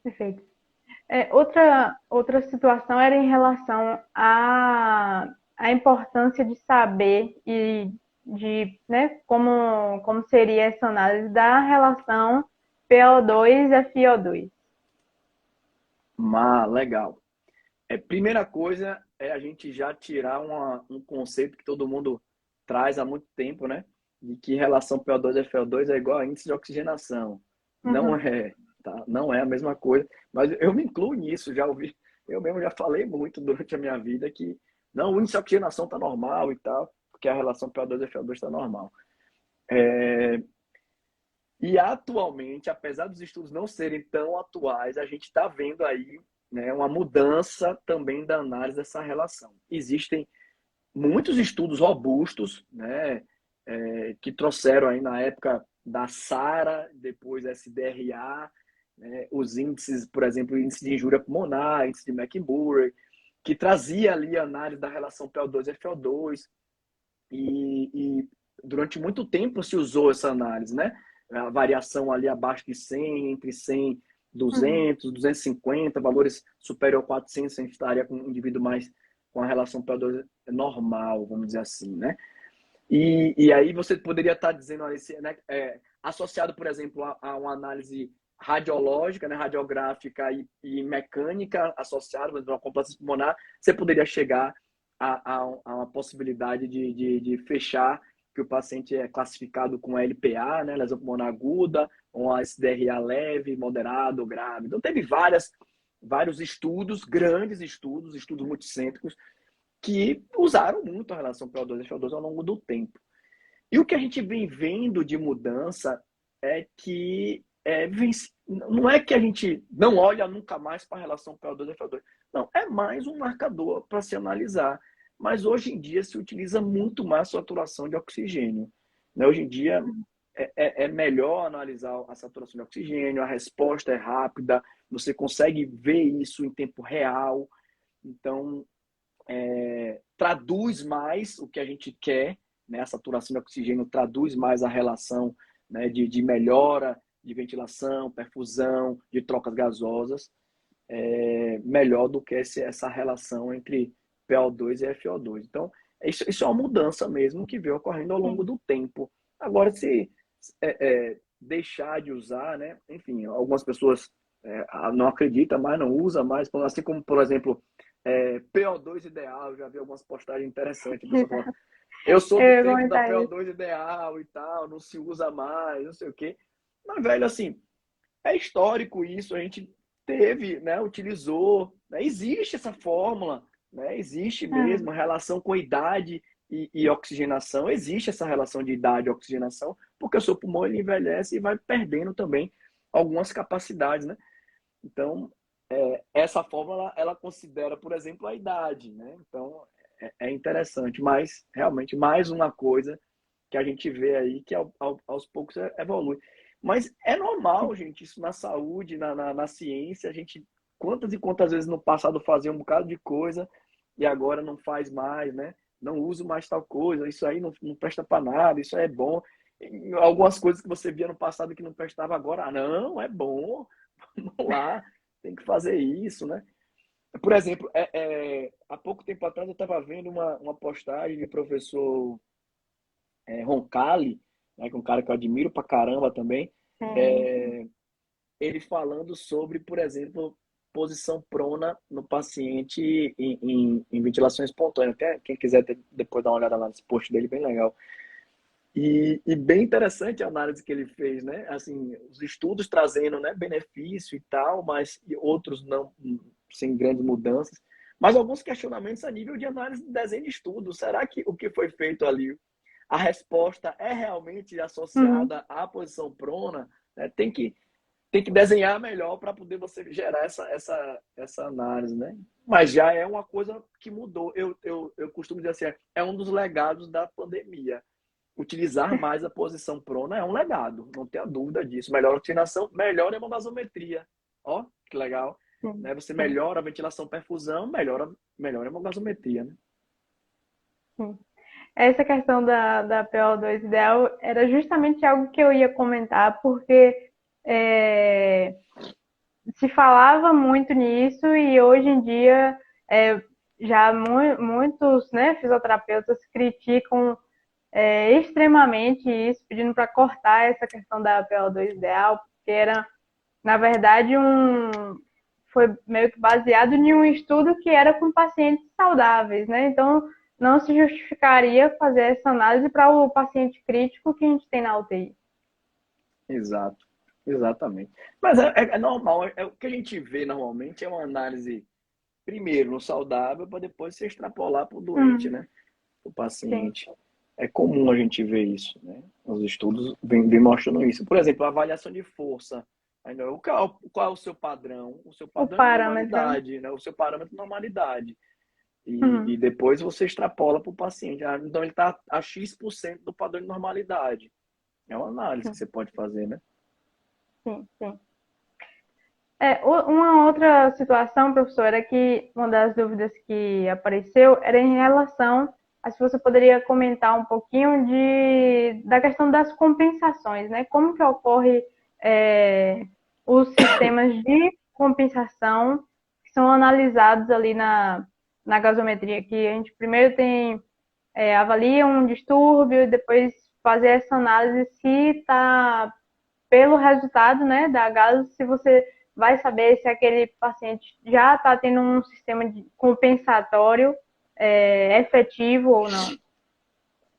Speaker 1: Perfeito. Outra situação era em relação à importância de saber e de, né, como seria essa análise da relação PO2 e FiO2.
Speaker 2: Legal. Primeira coisa é a gente já tirar um conceito que todo mundo traz há muito tempo, né? De que relação PO2 a FO2 é igual a índice de oxigenação. Não
Speaker 1: Uhum.
Speaker 2: é, tá? Não é a mesma coisa. Mas eu me incluo nisso, já ouvi. Eu mesmo já falei muito durante a minha vida que não, o índice de oxigenação está normal e tal, porque a relação PO2 a FO2 está normal. E atualmente, apesar dos estudos não serem tão atuais, a gente está vendo aí, né, uma mudança também da análise dessa relação. Existem muitos estudos robustos, né, que trouxeram aí na época da SARA, depois SDRA, né, os índices, por exemplo, o índice de injúria pulmonar, índice de McMurray, que trazia ali a análise da relação PO2 e FO2, e durante muito tempo se usou essa análise, né? A variação ali abaixo de 100, entre 100,
Speaker 1: Uhum.
Speaker 2: 200, 250, valores superior a 400, a gente estaria com um indivíduo mais com a relação PO2 normal, vamos dizer assim, né? E aí você poderia estar dizendo, né, associado, por exemplo, a uma análise radiológica, né, radiográfica e mecânica associada, por exemplo, uma complexão pulmonar, você poderia chegar a uma possibilidade de fechar que o paciente é classificado com LPA, né, lesão pulmonar aguda, ou uma SDRA leve, moderado ou grave. Então, teve vários estudos, grandes estudos, estudos multicêntricos, que usaram muito a relação PO2 e FO2 ao longo do tempo. E o que a gente vem vendo de mudança é que não é que a gente não olha nunca mais para a relação PO2 e FO2. Não, é mais um marcador para se analisar. Mas hoje em dia se utiliza muito mais a saturação de oxigênio. Né? Hoje em dia é melhor analisar a saturação de oxigênio, a resposta é rápida, você consegue ver isso em tempo real. Então, traduz mais o que a gente quer, né? A saturação de oxigênio traduz mais a relação, né, de melhora de ventilação, perfusão, de trocas gasosas, melhor do que essa relação entre PO2 e FO2. Então, isso é uma mudança mesmo que veio ocorrendo ao longo
Speaker 1: Sim.
Speaker 2: do tempo. Agora, se deixar de usar, né? Enfim, algumas pessoas não acreditam mais, não usam mais, assim como, por exemplo, PO2 ideal, eu já vi algumas postagens interessantes, a pessoa falando, eu sou
Speaker 1: Eu
Speaker 2: do
Speaker 1: ia
Speaker 2: tempo da
Speaker 1: comentar isso.
Speaker 2: PO2 ideal e tal, não se usa mais, não sei o quê. Mas, velho, assim, é histórico isso, a gente teve, né, utilizou, né, existe essa fórmula, né, existe
Speaker 1: Uhum.
Speaker 2: mesmo a relação com idade e oxigenação, existe essa relação de idade e oxigenação, porque o seu pulmão ele envelhece e vai perdendo também algumas capacidades, né? Então, essa fórmula ela considera, por exemplo, a idade, né? Então, é interessante, mas realmente mais uma coisa que a gente vê aí que aos poucos evolui. Mas é normal, gente, isso na saúde, na ciência, a gente quantas e quantas vezes no passado fazia um bocado de coisa e agora não faz mais, né? Não uso mais tal coisa, isso aí não presta para nada, isso é bom. E algumas coisas que você via no passado que não prestava agora, não, é bom, vamos lá, tem que fazer isso, né? Por exemplo, há pouco tempo atrás eu estava vendo uma postagem de professor Roncalli, né, que é um cara que eu admiro pra caramba também,
Speaker 1: Sim.
Speaker 2: é, ele falando sobre, por exemplo, posição prona no paciente em ventilação espontânea. Até quem quiser depois dar uma olhada lá nesse post dele, bem legal. E bem interessante a análise que ele fez, né? Assim, os estudos trazendo, né, benefício e tal, mas e outros não, sem grandes mudanças. Mas alguns questionamentos a nível de análise de desenho de estudo. Será que o que foi feito ali, a resposta é realmente
Speaker 1: Uhum.
Speaker 2: associada à posição prona? Né? Tem que desenhar melhor para poder você gerar essa análise, né? Mas já é uma coisa que mudou. Eu costumo dizer assim, é um dos legados da pandemia. Utilizar mais a posição prona é um legado, não tenha dúvida disso. Melhora a oxigenação, melhora a hemogasometria. Ó, que legal.
Speaker 1: Sim.
Speaker 2: Né? Você
Speaker 1: Sim.
Speaker 2: melhora a ventilação, perfusão, melhora a hemogasometria, né?
Speaker 1: Sim. Essa questão da PO2 ideal era justamente algo que eu ia comentar, porque é, se falava muito nisso e hoje em dia é, já muitos, né, fisioterapeutas criticam extremamente isso, pedindo para cortar essa questão da PO2 ideal, porque era, na verdade, foi meio que baseado em um estudo que era com pacientes saudáveis, né? Então, não se justificaria fazer essa análise para o paciente crítico que a gente tem na UTI.
Speaker 2: Exato, exatamente. Mas é normal, o que a gente vê normalmente é uma análise, primeiro no saudável, para depois se extrapolar para o doente, né? O
Speaker 1: Sim.
Speaker 2: paciente. É comum a gente ver isso, né? Os estudos vêm mostrando isso. Por exemplo, a avaliação de força. Ainda, qual é o seu padrão? O seu
Speaker 1: O
Speaker 2: padrão é
Speaker 1: parâmetro, né?
Speaker 2: normalidade, né? O seu parâmetro é normalidade. E
Speaker 1: Uhum.
Speaker 2: depois você extrapola para o paciente. Ah, então ele está a X% do padrão de normalidade. É uma análise que
Speaker 1: Sim,
Speaker 2: você pode fazer, né?
Speaker 1: sim, sim. Uma outra situação, professor, é que uma das dúvidas que apareceu era em relação a se você poderia comentar um pouquinho da questão das compensações, né? Como que ocorre os sistemas de compensação que são analisados ali na gasometria, que a gente primeiro avalia um distúrbio e depois fazer essa análise se está pelo resultado, né, da gase, se você vai saber se aquele paciente já está tendo um sistema de compensatório efetivo ou não.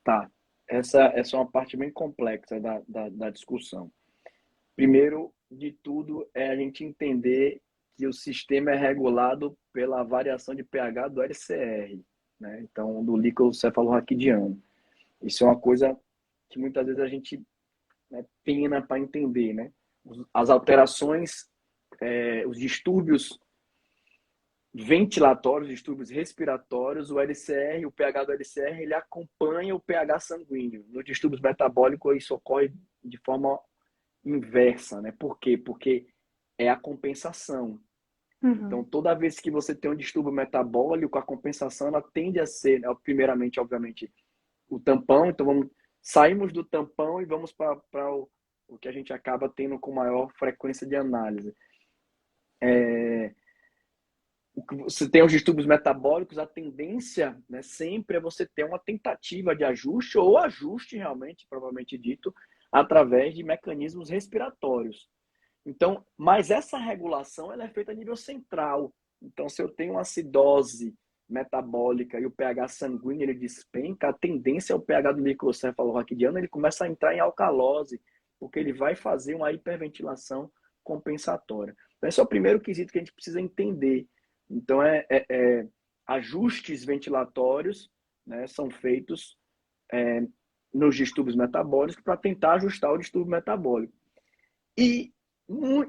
Speaker 2: Tá. Essa é uma parte bem complexa da discussão. Primeiro de tudo é a gente entender que o sistema é regulado pela variação de pH do LCR, né? Então, do líquido cefalorraquidiano. Isso é uma coisa que muitas vezes a gente, né, pena para entender, né? As alterações, os distúrbios ventilatórios, distúrbios respiratórios, o LCR, o pH do LCR, ele acompanha o pH sanguíneo. Nos distúrbios metabólicos, isso ocorre de forma inversa, né? Por quê? Porque é a compensação. Então,
Speaker 1: Uhum.
Speaker 2: toda vez que você tem um distúrbio metabólico, a compensação ela tende a ser, né, primeiramente, obviamente, o tampão. Então, saímos do tampão e vamos para o que a gente acaba tendo com maior frequência de análise. Você tem os distúrbios metabólicos, a tendência, né, sempre é você ter uma tentativa de ajuste ou ajuste realmente, provavelmente dito, através de mecanismos respiratórios. Então, mas essa regulação ela é feita a nível central. Então, se eu tenho uma acidose metabólica e o pH sanguíneo ele despenca, a tendência é o pH do microcefalorraquidiano ele começa a entrar em alcalose, porque ele vai fazer uma hiperventilação compensatória. Então, esse é o primeiro quesito que a gente precisa entender. Então, ajustes ventilatórios, né, são feitos nos distúrbios metabólicos para tentar ajustar o distúrbio metabólico. E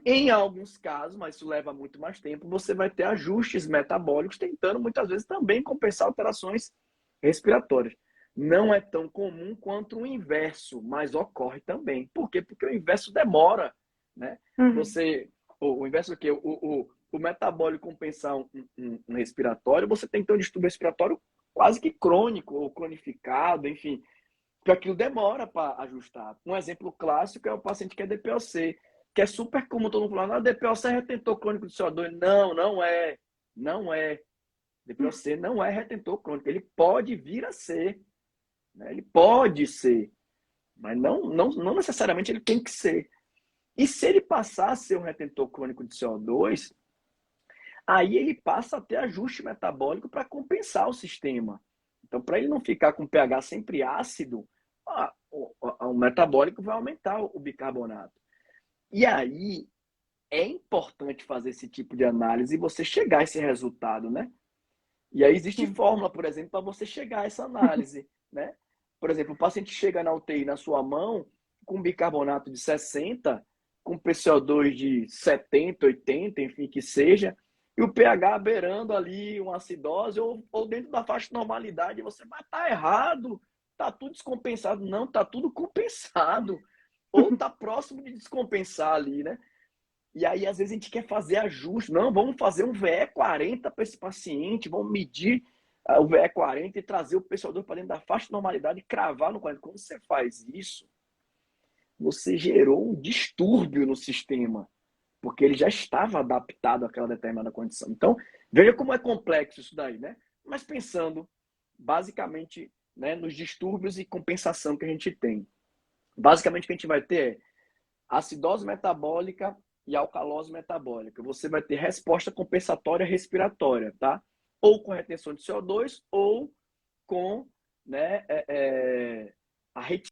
Speaker 2: em alguns casos, mas isso leva muito mais tempo, você vai ter ajustes metabólicos tentando muitas vezes também compensar alterações respiratórias. Não é tão comum quanto o inverso, mas ocorre também. Por quê? Porque o inverso demora, né?
Speaker 1: Uhum.
Speaker 2: Você, o inverso é que o metabólico compensar um respiratório, você tem que ter um distúrbio respiratório quase que crônico ou cronificado, enfim, porque aquilo demora para ajustar. Um exemplo clássico é o paciente que é DPOC, que é super comum todo mundo falar, não, DPOC é retentor crônico de CO2. Não, não é. Não é. DPOC não é retentor crônico. Ele pode vir a ser. Né? Ele pode ser. Mas não necessariamente ele tem que ser. E se ele passar a ser um retentor crônico de CO2, aí ele passa a ter ajuste metabólico para compensar o sistema. Então, para ele não ficar com pH sempre ácido, o metabólico vai aumentar o bicarbonato. E aí é importante fazer esse tipo de análise e você chegar a esse resultado, né? E aí existe
Speaker 1: Sim.
Speaker 2: fórmula, por exemplo, para você chegar a essa análise, né? Por exemplo, o paciente chega na UTI na sua mão com bicarbonato de 60, com PCO2 de 70, 80, enfim, que seja, e o pH beirando ali uma acidose ou dentro da faixa de normalidade, você vai estar errado, tá tudo descompensado. Não, tá tudo compensado. Ou tá próximo de descompensar ali, né? E aí, às vezes, a gente quer fazer ajuste. Não, vamos fazer um VE40 para esse paciente, vamos medir o VE40 e trazer o PCO2 para dentro da faixa de normalidade e cravar no 40. Quando você faz isso, você gerou um distúrbio no sistema, porque ele já estava adaptado àquela determinada condição. Então, veja como é complexo isso daí, né? Mas pensando, basicamente, né, nos distúrbios e compensação que a gente tem. Basicamente, o que a gente vai ter é acidose metabólica e alcalose metabólica. Você vai ter resposta compensatória respiratória, tá? Ou com retenção de CO2 ou com, né, a retirada